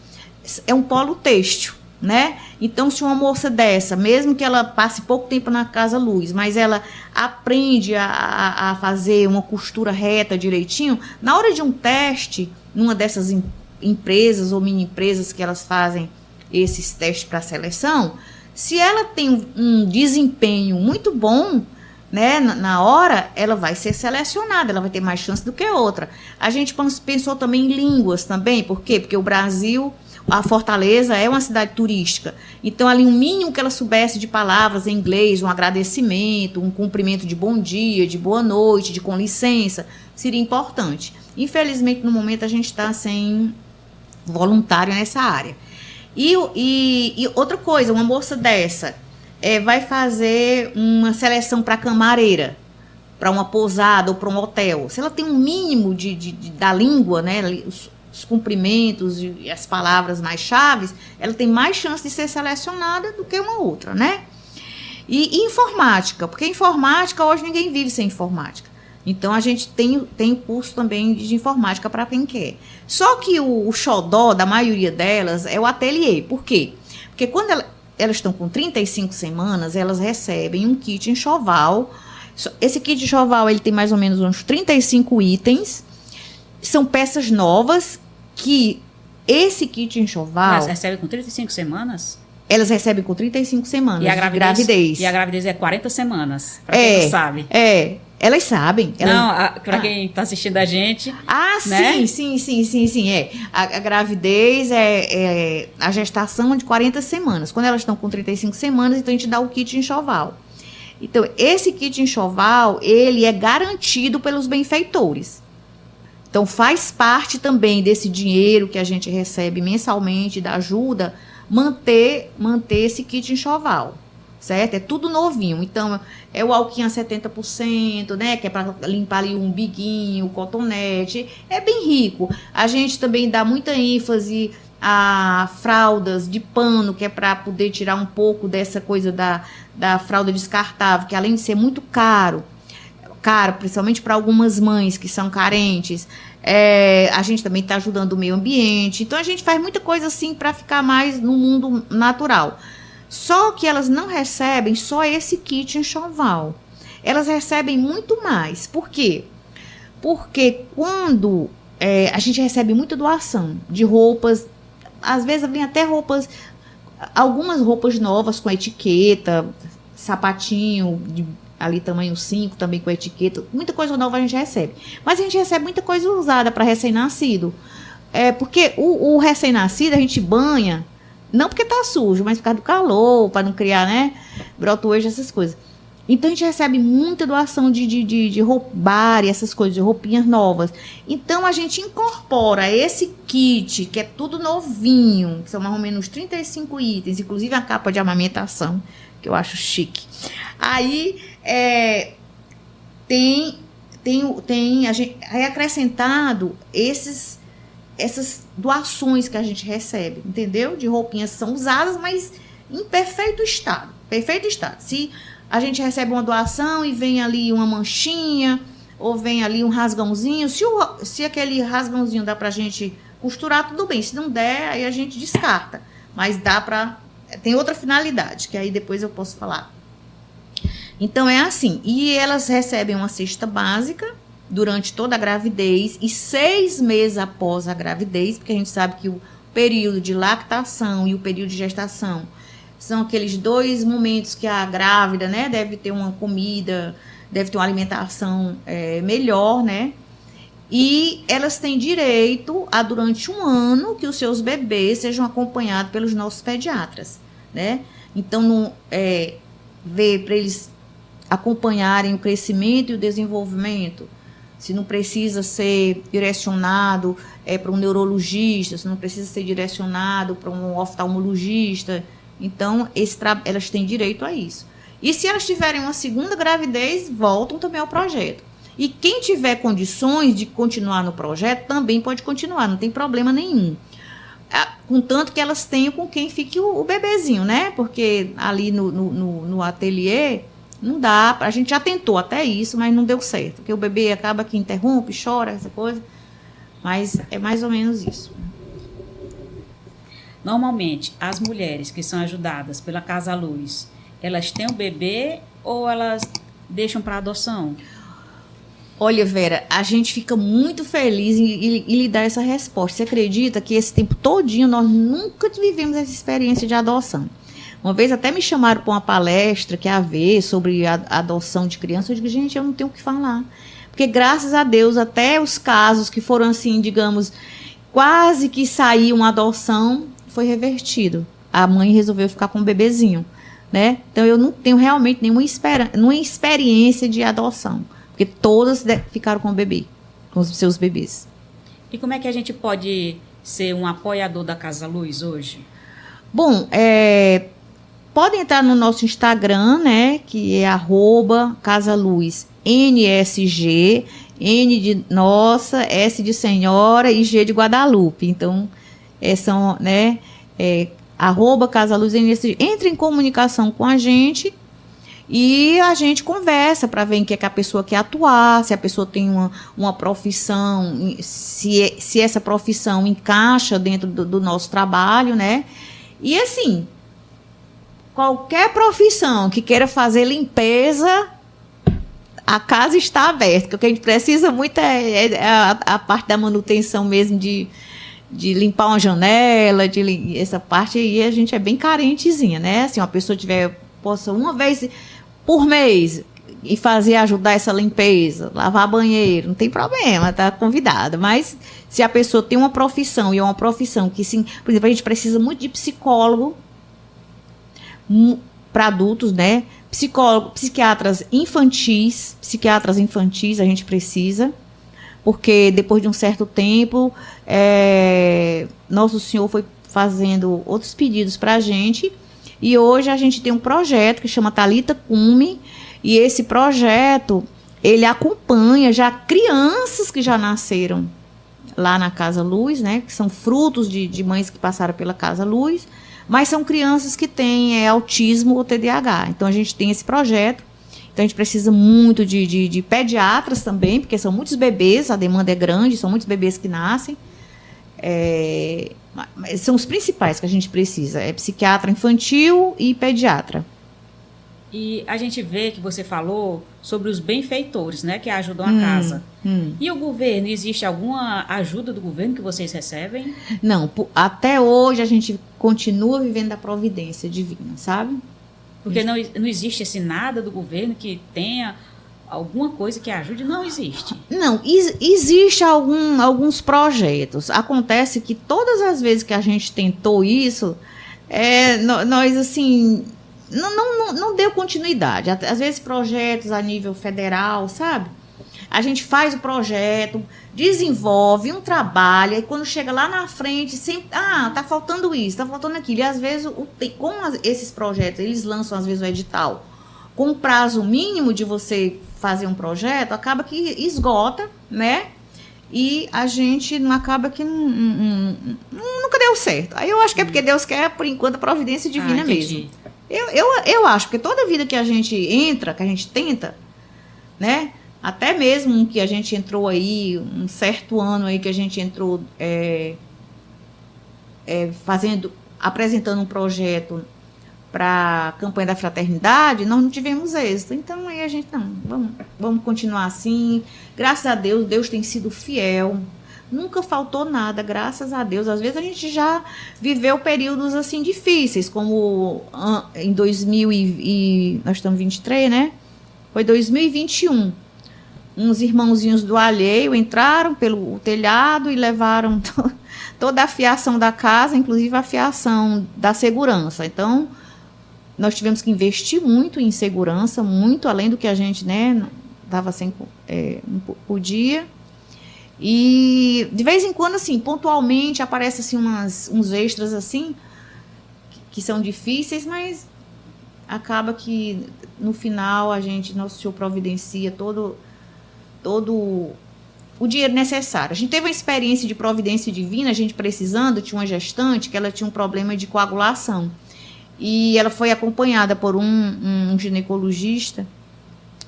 é um polo têxtil, né? Então, se uma moça dessa, mesmo que ela passe pouco tempo na Casa Luz, mas ela aprende a fazer uma costura reta direitinho, na hora de um teste, numa dessas empresas ou mini empresas que elas fazem esses testes para seleção, se ela tem um desempenho muito bom, né, na hora, ela vai ser selecionada, ela vai ter mais chance do que outra. A gente pensou também em línguas também, por quê? Porque o Brasil, a Fortaleza é uma cidade turística, então ali um mínimo que ela soubesse de palavras em inglês, um agradecimento, um cumprimento de bom dia, de boa noite, de com licença, seria importante. Infelizmente, no momento, a gente está sem voluntário nessa área. E outra coisa, uma moça dessa vai fazer uma seleção para camareira, para uma pousada ou para um hotel. Se ela tem um mínimo da língua, né, os cumprimentos e as palavras mais chaves, ela tem mais chance de ser selecionada do que uma outra, né? E informática, porque informática, hoje ninguém vive sem informática. Então, a gente tem curso também de informática para quem quer. Só que o xodó da maioria delas é o ateliê. Por quê? Porque quando elas estão com 35 semanas, elas recebem um kit enxoval. Esse kit enxoval, ele tem mais ou menos uns 35 itens. São peças novas que esse kit enxoval... Elas recebem com 35 semanas? Elas recebem com 35 semanas de gravidez. E a gravidez é 40 semanas, para quem não sabe. Elas sabem. Para quem está assistindo a gente. Né? Sim. A gravidez a gestação de 40 semanas. Quando elas estão com 35 semanas, então a gente dá o kit enxoval. Então, esse kit enxoval, ele é garantido pelos benfeitores. Então, faz parte também desse dinheiro que a gente recebe mensalmente da ajuda, manter esse kit enxoval. Certo? É tudo novinho. Então, é o alquinho a 70%, né? Que é para limpar ali o umbiguinho, o cotonete. É bem rico. A gente também dá muita ênfase a fraldas de pano, que é para poder tirar um pouco dessa coisa da fralda descartável, que além de ser muito caro, principalmente para algumas mães que são carentes, a gente também está ajudando o meio ambiente. Então, a gente faz muita coisa assim para ficar mais no mundo natural. Só que elas não recebem só esse kit enxoval. Elas recebem muito mais. Por quê? Porque quando a gente recebe muita doação de roupas, às vezes vem até algumas roupas novas com etiqueta, sapatinho ali tamanho 5 também com etiqueta, muita coisa nova a gente recebe. Mas a gente recebe muita coisa usada para recém-nascido. Porque o recém-nascido a gente banha, não porque tá sujo, mas por causa do calor, para não criar, né, brotoejo, essas coisas. Então, a gente recebe muita doação de roubar, essas coisas, de roupinhas novas. Então, a gente incorpora esse kit, que é tudo novinho, que são mais ou menos 35 itens, inclusive a capa de amamentação, que eu acho chique. Aí, tem acrescentado essas doações que a gente recebe, entendeu? De roupinhas que são usadas, mas em perfeito estado. Perfeito estado. Se a gente recebe uma doação e vem ali uma manchinha, ou vem ali um rasgãozinho, se aquele rasgãozinho dá pra gente costurar, tudo bem. Se não der, aí a gente descarta. Mas dá pra... Tem outra finalidade, que aí depois eu posso falar. Então, é assim. E elas recebem uma cesta básica durante toda a gravidez e 6 meses após a gravidez, porque a gente sabe que o período de lactação e o período de gestação são aqueles 2 momentos que a grávida, né, deve ter uma comida, deve ter uma alimentação melhor, né? E elas têm direito a, durante um ano, que os seus bebês sejam acompanhados pelos nossos pediatras, né? Então, ver para eles acompanharem o crescimento e o desenvolvimento, se não precisa ser direcionado para um neurologista, se não precisa ser direcionado para um oftalmologista. Então, elas têm direito a isso. E se elas tiverem uma segunda gravidez, voltam também ao projeto. E quem tiver condições de continuar no projeto, também pode continuar, não tem problema nenhum. Contanto que elas tenham com quem fique o bebezinho, né? Porque ali no ateliê, não dá, a gente já tentou até isso, mas não deu certo. Porque o bebê acaba que interrompe, chora, essa coisa. Mas é mais ou menos isso. Normalmente, as mulheres que são ajudadas pela Casa Luz, elas têm o bebê ou elas deixam para adoção? Olha, Vera, a gente fica muito feliz em lhe dar essa resposta. Você acredita que esse tempo todinho nós nunca vivemos essa experiência de adoção? Uma vez até me chamaram para uma palestra que ia haver sobre a adoção de criança. Eu digo, gente, eu não tenho o que falar. Porque, graças a Deus, até os casos que foram assim, digamos, quase que saiu uma adoção, foi revertido. A mãe resolveu ficar com o bebezinho, né? Então, eu não tenho realmente nenhuma experiência de adoção. Porque todas ficaram com o bebê, com os seus bebês. E como é que a gente pode ser um apoiador da Casa Luz hoje? Bom, podem entrar no nosso Instagram, né, que é @casaluznsg, N de nossa, S de senhora e G de Guadalupe. Então, são, né, @casaluznsg. Entre em comunicação com a gente e a gente conversa para ver em que é que a pessoa quer atuar, se a pessoa tem uma profissão, se essa profissão encaixa dentro do nosso trabalho, né? E assim, qualquer profissão que queira fazer limpeza, a casa está aberta. O que a gente precisa muito é a parte da manutenção mesmo, de limpar uma janela, essa parte aí a gente é bem carentezinha, né? Se uma pessoa possa uma vez por mês e ajudar essa limpeza, lavar banheiro, não tem problema, tá convidada. Mas se a pessoa tem uma profissão e é uma profissão que, sim, por exemplo, a gente precisa muito de psicólogo para adultos, né? Psiquiatras infantis, a gente precisa, porque depois de um certo tempo, Nosso Senhor foi fazendo outros pedidos para a gente. E hoje a gente tem um projeto que chama Thalita Cume, e esse projeto, ele acompanha já crianças que já nasceram lá na Casa Luz, né, que são frutos de mães que passaram pela Casa Luz, mas são crianças que têm autismo ou TDAH. Então a gente tem esse projeto, então a gente precisa muito de pediatras também, porque são muitos bebês, a demanda é grande, são muitos bebês que nascem. São os principais que a gente precisa, psiquiatra infantil e pediatra. E a gente vê que você falou sobre os benfeitores, né, que ajudam a casa. E o governo, existe alguma ajuda do governo que vocês recebem? Não, até hoje a gente continua vivendo a providência divina, sabe? Porque não existe assim, nada do governo que tenha alguma coisa que ajude? Não existe. Não, existe alguns projetos. Acontece que todas as vezes que a gente tentou isso, nós, assim, não deu continuidade. Às vezes projetos a nível federal, sabe? A gente faz o projeto, desenvolve um trabalho, e quando chega lá na frente, sempre, tá faltando isso, tá faltando aquilo. E às vezes, esses projetos, eles lançam às vezes o edital com o prazo mínimo de você fazer um projeto, acaba que esgota, né? e a gente não acaba que nunca deu certo. Aí eu acho que é porque Deus quer, por enquanto, a providência divina mesmo. Eu acho, porque toda vida que a gente entra, que a gente tenta, né? Até mesmo que a gente entrou aí, um certo ano aí que a gente entrou apresentando um projeto para a campanha da fraternidade, nós não tivemos êxito. Então aí a gente, vamos continuar assim. Graças a Deus, Deus tem sido fiel. Nunca faltou nada, graças a Deus. Às vezes a gente já viveu períodos assim difíceis, como em 2000 nós estamos 23, né? Foi 2021. Uns irmãozinhos do alheio entraram pelo telhado e levaram toda a fiação da casa, inclusive a fiação da segurança. Então, nós tivemos que investir muito em segurança, muito além do que a gente, né, dava sem, podia. E de vez em quando, assim, pontualmente aparecem assim, uns extras assim, que são difíceis, mas acaba que no final Nosso Senhor providencia todo o dinheiro necessário. A gente teve uma experiência de providência divina, a gente precisando, tinha uma gestante que ela tinha um problema de coagulação. E ela foi acompanhada por um ginecologista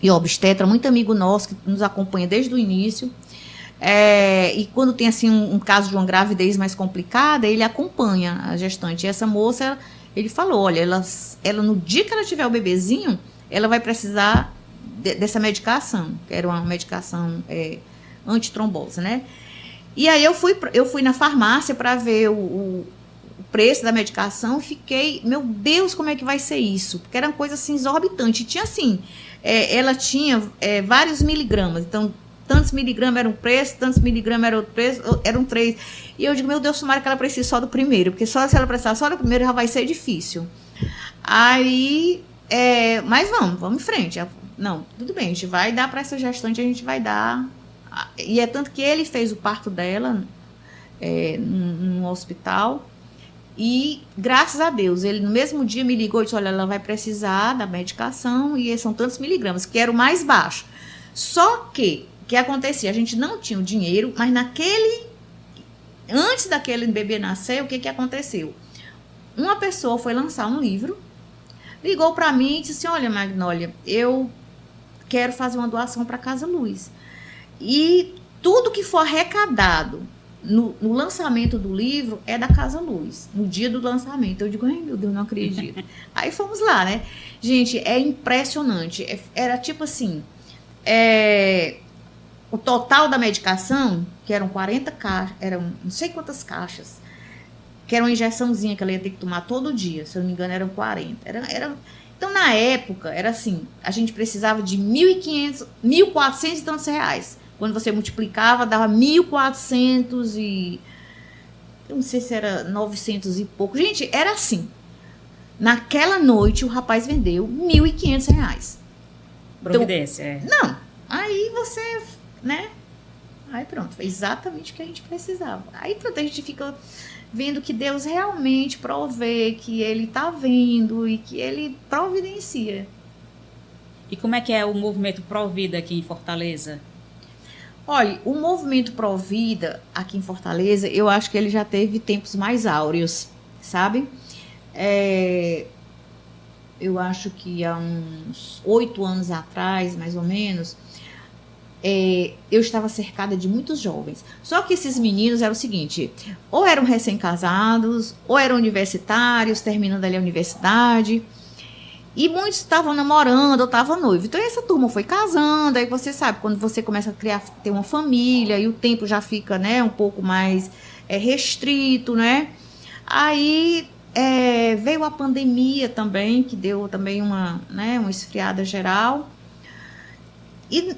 e obstetra, muito amigo nosso, que nos acompanha desde o início. E quando tem assim um caso de uma gravidez mais complicada, ele acompanha a gestante. E essa moça, ele falou, olha, ela no dia que ela tiver o bebezinho, ela vai precisar dessa medicação, que era uma medicação antitrombose, né? E aí eu fui na farmácia para ver o preço da medicação e fiquei, meu Deus, como é que vai ser isso? Porque era uma coisa assim exorbitante. Tinha assim, ela tinha vários miligramas, então tantos miligramas era um preço, tantos miligramas era outro preço, eram 3. E eu digo, meu Deus, tomara que ela precise só do primeiro, porque só se ela precisar só do primeiro já vai ser difícil. Aí, mas vamos em frente. Não, tudo bem, a gente vai dar para essa gestante, a gente vai dar. E é tanto que ele fez o parto dela num hospital. E, graças a Deus, ele no mesmo dia me ligou e disse, olha, ela vai precisar da medicação e são tantos miligramas, que era o mais baixo. Só que, o que acontecia? A gente não tinha o dinheiro, mas antes daquele bebê nascer, o que aconteceu? Uma pessoa foi lançar um livro, ligou para mim e disse assim, olha, Magnólia, eu quero fazer uma doação para Casa Luz. E tudo que for arrecadado no lançamento do livro é da Casa Luz, no dia do lançamento. Eu digo, ai meu Deus, não acredito. Aí fomos lá, né? Gente, é impressionante. Era tipo assim, o total da medicação, que eram 40 caixas, eram não sei quantas caixas, que era uma injeçãozinha que ela ia ter que tomar todo dia, se eu não me engano eram 40. Então, na época, era assim, a gente precisava de 1.500, 1.400 e tantos reais. Quando você multiplicava, dava 1.400 e... eu não sei se era 900 e pouco. Gente, era assim. Naquela noite, o rapaz vendeu 1.500 reais. Providência, então, Não, aí você, né? Aí pronto, foi exatamente o que a gente precisava. Aí pronto, a gente fica vendo que Deus realmente provê, que Ele está vendo e que Ele providencia. E como é que é o movimento Provida aqui em Fortaleza? Olha, o movimento Provida aqui em Fortaleza, eu acho que ele já teve tempos mais áureos, sabe? Eu acho que há uns 8 anos atrás, mais ou menos, eu estava cercada de muitos jovens. Só que esses meninos eram o seguinte, ou eram recém-casados, ou eram universitários, terminando ali a universidade, e muitos estavam namorando ou estavam noivos. Então essa turma foi casando, aí você sabe, quando você começa a ter uma família, e o tempo já fica, né, um pouco mais restrito, né? Aí veio a pandemia também, que deu também uma esfriada geral. E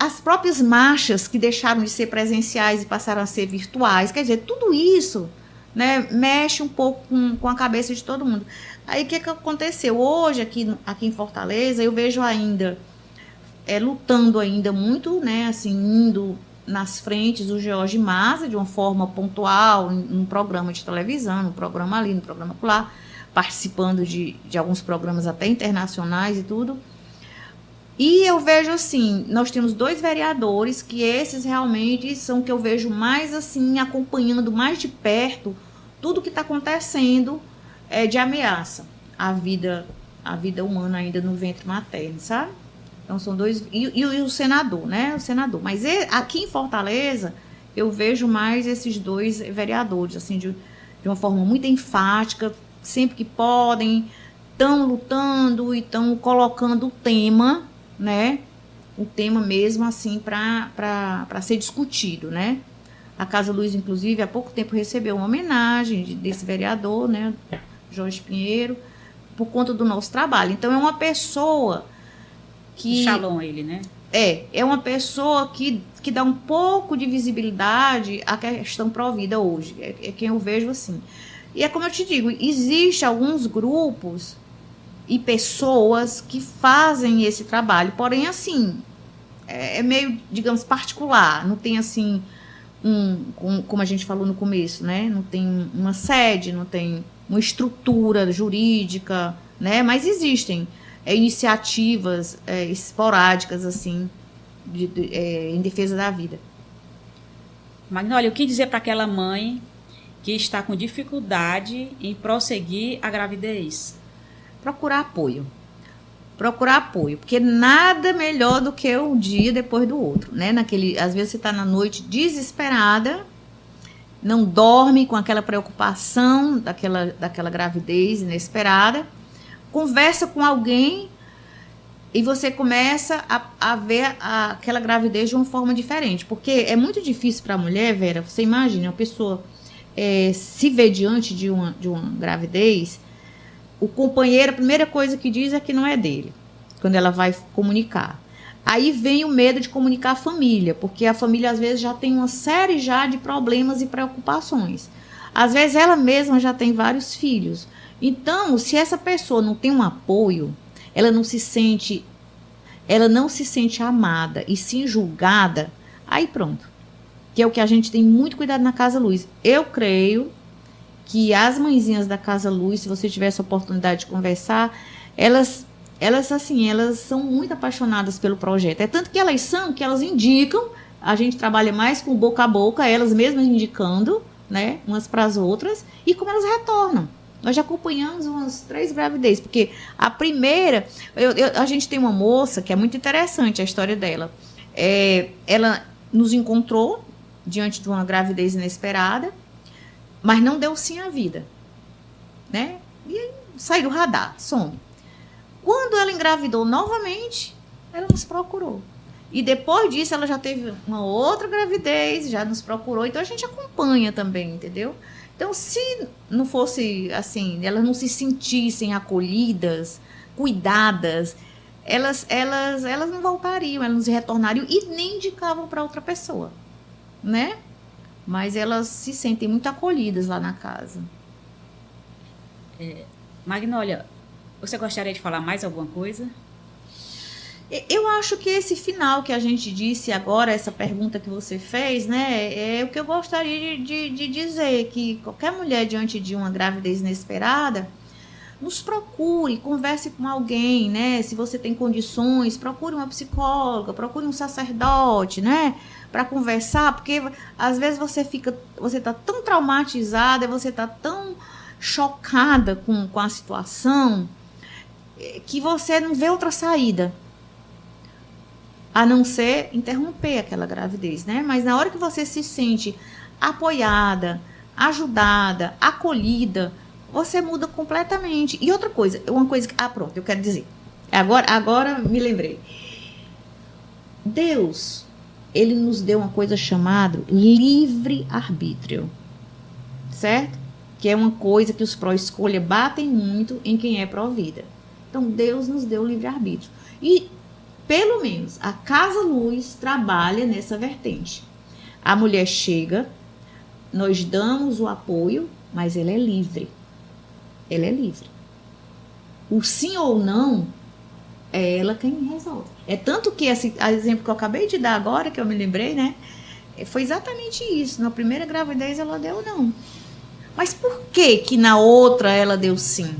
as próprias marchas que deixaram de ser presenciais e passaram a ser virtuais, quer dizer, tudo isso, né, mexe um pouco com a cabeça de todo mundo. Aí o que aconteceu? Hoje, aqui em Fortaleza, eu vejo ainda, lutando ainda muito, né, assim, indo nas frentes o George Maza, de uma forma pontual, num programa de televisão, num programa ali, num programa lá, participando de alguns programas até internacionais e tudo. E eu vejo assim, nós temos 2 vereadores que esses realmente são que eu vejo mais assim, acompanhando mais de perto tudo que está acontecendo de ameaça à vida humana ainda no ventre materno, sabe? Então são 2, e o senador, né? O senador. Mas aqui em Fortaleza, eu vejo mais esses 2 vereadores, assim, de uma forma muito enfática, sempre que podem, estão lutando e estão colocando o tema, né? O tema mesmo, assim, para ser discutido, né? A Casa Luz, inclusive, há pouco tempo recebeu uma homenagem desse vereador, né? Jorge Pinheiro, por conta do nosso trabalho. Então, é uma pessoa que... Shalom ele, né? É uma pessoa que dá um pouco de visibilidade à questão Provida hoje. É quem eu vejo assim. E é como eu te digo, existe alguns grupos e pessoas que fazem esse trabalho, porém, assim, é meio, digamos, particular. Não tem, assim, como a gente falou no começo, né? Não tem uma sede, não tem uma estrutura jurídica, né? Mas existem iniciativas esporádicas, assim, em defesa da vida. Magnólia, o que dizer para aquela mãe que está com dificuldade em prosseguir a gravidez? Procurar apoio. Procurar apoio, porque nada melhor do que um dia depois do outro, né? Às vezes você está na noite desesperada, não dorme com aquela preocupação daquela gravidez inesperada, conversa com alguém e você começa a ver aquela gravidez de uma forma diferente, porque é muito difícil para a mulher, Vera, você imagina, uma pessoa se vê diante de uma gravidez, o companheiro, a primeira coisa que diz é que não é dele, quando ela vai comunicar. Aí vem o medo de comunicar a família, porque a família às vezes já tem uma série já de problemas e preocupações. Às vezes ela mesma já tem vários filhos. Então, se essa pessoa não tem um apoio, ela não se sente amada e sim julgada, aí pronto. Que é o que a gente tem muito cuidado na Casa Luz. Eu creio que as mãezinhas da Casa Luz, se você tiver essa oportunidade de conversar, elas são muito apaixonadas pelo projeto. É tanto que elas indicam, a gente trabalha mais com boca a boca, elas mesmas indicando, né, umas para as outras, e como elas retornam. Nós já acompanhamos umas 3 gravidezes, porque a primeira, a gente tem uma moça que é muito interessante a história dela. Ela nos encontrou diante de uma gravidez inesperada, mas não deu sim à vida, né? E aí, sai do radar, some. Quando ela engravidou novamente, ela nos procurou. E depois disso, ela já teve uma outra gravidez, já nos procurou. Então, a gente acompanha também, entendeu? Então, se não fosse assim, elas não se sentissem acolhidas, cuidadas, elas não voltariam, elas não retornariam e nem indicavam para outra pessoa, né? Mas elas se sentem muito acolhidas lá na casa. Magnólia, você gostaria de falar mais alguma coisa? Eu acho que esse final que a gente disse agora, essa pergunta que você fez, né, é o que eu gostaria de dizer, que qualquer mulher diante de uma gravidez inesperada, nos procure, converse com alguém, né? Se você tem condições, procure uma psicóloga, procure um sacerdote, né? Para conversar, porque às vezes você tá tão traumatizada, você tá tão chocada com a situação, que você não vê outra saída, a não ser interromper aquela gravidez, né? Mas na hora que você se sente apoiada, ajudada, acolhida, você muda completamente. E outra coisa, uma coisa que... pronto, eu quero dizer. Agora me lembrei. Deus, ele nos deu uma coisa chamada livre-arbítrio. Certo? Que é uma coisa que os pró-escolha batem muito em quem é pró-vida. Então, Deus nos deu livre-arbítrio. E, pelo menos, a Casa Luz trabalha nessa vertente. A mulher chega, nós damos o apoio, mas ela é livre. Ela é livre. O sim ou não é ela quem resolve. É tanto que esse exemplo que eu acabei de dar agora, que eu me lembrei, né? Foi exatamente isso. Na primeira gravidez ela deu não. Mas por que na outra ela deu sim?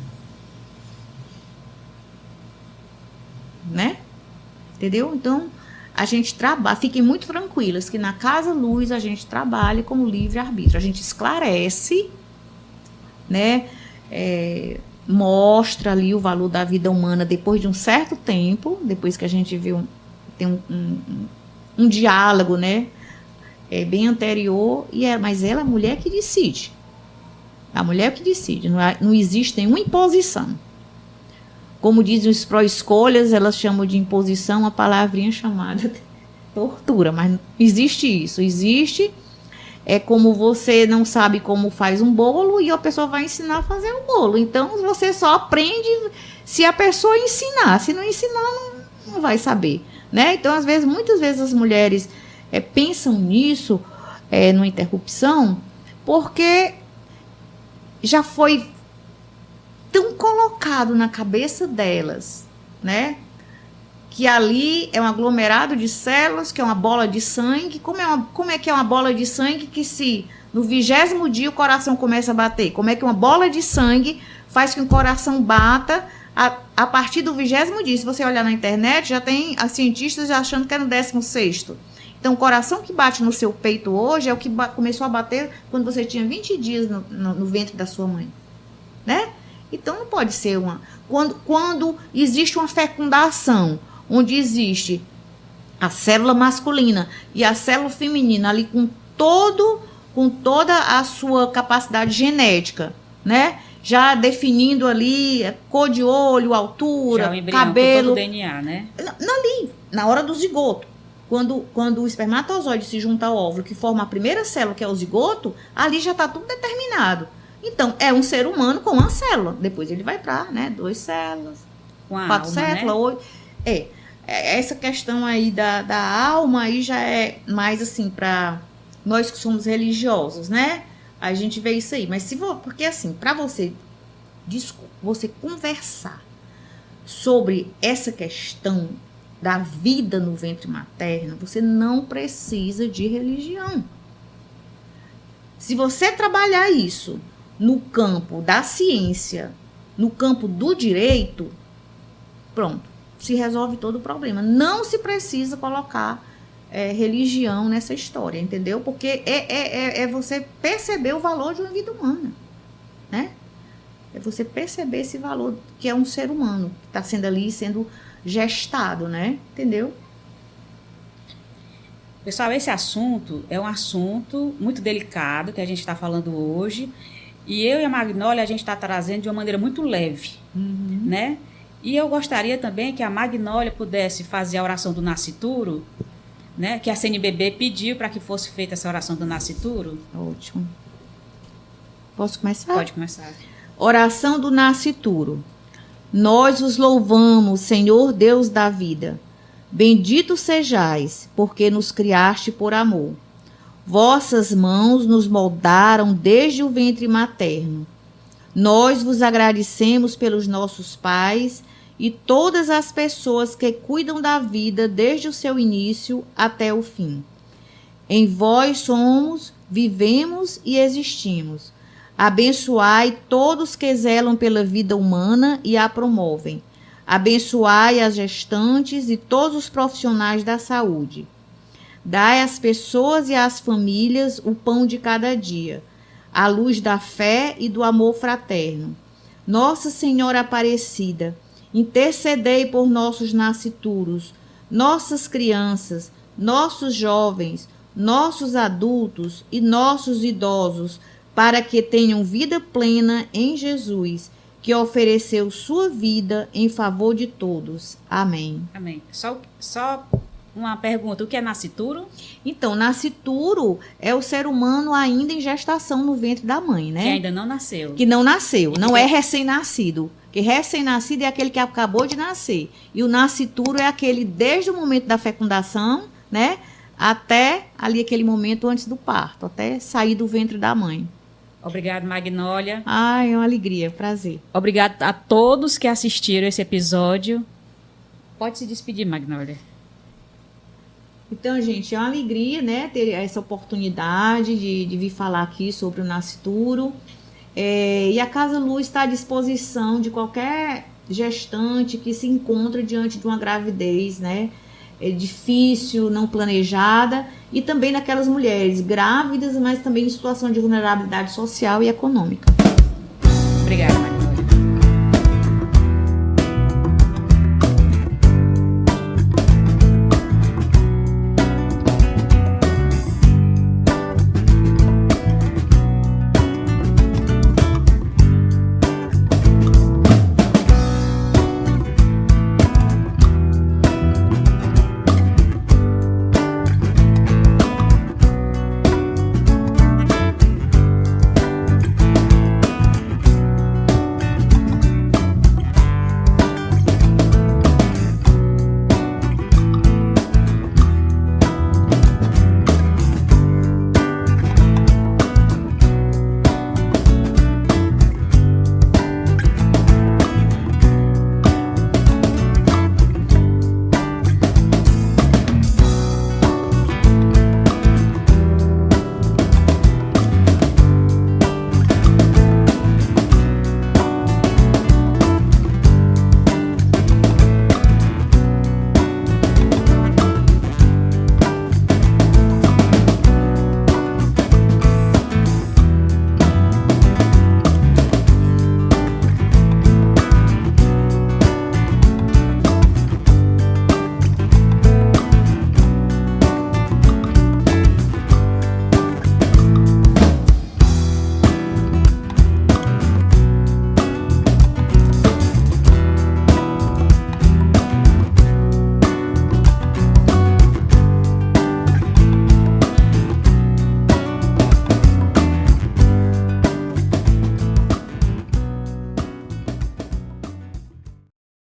Né? Entendeu? Então, a gente trabalha, fiquem muito tranquilas que na Casa Luz a gente trabalha com o livre-arbítrio. A gente esclarece, né? Mostra ali o valor da vida humana depois de um certo tempo, depois que a gente tem um diálogo, né? Bem anterior, mas ela é a mulher que decide. A mulher que decide, não existe nenhuma imposição. Como dizem os pró-escolhas, elas chamam de imposição uma palavrinha chamada tortura, mas não existe isso. Existe, como você não sabe como faz um bolo e a pessoa vai ensinar a fazer o bolo. Então, você só aprende se a pessoa ensinar. Se não ensinar, não vai saber, né? Então, muitas vezes as mulheres pensam nisso, numa interrupção, porque já foi tão colocado na cabeça delas, né? Que ali é um aglomerado de células, que é uma bola de sangue. Como é que é uma bola de sangue que se no 20º dia o coração começa a bater? Como é que uma bola de sangue faz que o coração bata a partir do 20º dia? Se você olhar na internet, já tem as cientistas achando que é no 16º. Então, o coração que bate no seu peito hoje é o que começou a bater quando você tinha 20 dias no ventre da sua mãe, né? Então, não pode ser Quando existe uma fecundação, onde existe a célula masculina e a célula feminina ali com toda a sua capacidade genética, né? Já definindo ali cor de olho, altura, já o embrião, cabelo. Com todo o DNA, né? Ali, na hora do zigoto. Quando o espermatozoide se junta ao óvulo, que forma a primeira célula, que é o zigoto, ali já está tudo determinado. Então, é um ser humano com uma célula. Depois ele vai para, né, 2 células, 4 células, né? 8. Essa questão aí da alma aí já é mais assim para nós que somos religiosos, né? A gente vê isso aí. Mas porque assim, para você conversar sobre essa questão da vida no ventre materno, você não precisa de religião. Se você trabalhar isso no campo da ciência, no campo do direito, pronto, se resolve todo o problema. Não se precisa colocar religião nessa história, entendeu? Porque é você perceber o valor de uma vida humana, né? É você perceber esse valor que é um ser humano, que está sendo ali, sendo gestado, né? Entendeu? Pessoal, esse assunto é um assunto muito delicado que a gente está falando hoje, e eu e a Magnólia a gente está trazendo de uma maneira muito leve, né? E eu gostaria também que a Magnólia pudesse fazer a oração do nascituro, né? Que a CNBB pediu para que fosse feita essa oração do nascituro. Ótimo. Posso começar? Pode começar. Oração do nascituro. Nós vos louvamos, Senhor Deus da vida. Bendito sejais, porque nos criaste por amor. Vossas mãos nos moldaram desde o ventre materno. Nós vos agradecemos pelos nossos pais e todas as pessoas que cuidam da vida desde o seu início até o fim. Em vós somos, vivemos e existimos. Abençoai todos que zelam pela vida humana e a promovem. Abençoai as gestantes e todos os profissionais da saúde. Dai às pessoas e às famílias o pão de cada dia, a luz da fé e do amor fraterno. Nossa Senhora Aparecida, intercedei por nossos nascituros, nossas crianças, nossos jovens, nossos adultos e nossos idosos, para que tenham vida plena em Jesus, que ofereceu sua vida em favor de todos. Amém. Amém. Só uma pergunta, o que é nascituro? Então, nascituro é o ser humano ainda em gestação no ventre da mãe, né? Que ainda não nasceu. Que não nasceu, não é recém-nascido. Que recém-nascido é aquele que acabou de nascer. E o nascituro é aquele desde o momento da fecundação, né? Até ali aquele momento antes do parto, até sair do ventre da mãe. Obrigada, Magnólia. Ai, é uma alegria, prazer. Obrigada a todos que assistiram esse episódio. Pode se despedir, Magnólia. Então, gente, é uma alegria, né, ter essa oportunidade de vir falar aqui sobre o nascituro. E a Casa Luz está à disposição de qualquer gestante que se encontre diante de uma gravidez, né, difícil, não planejada, e também naquelas mulheres grávidas, mas também em situação de vulnerabilidade social e econômica. Obrigada, Maria.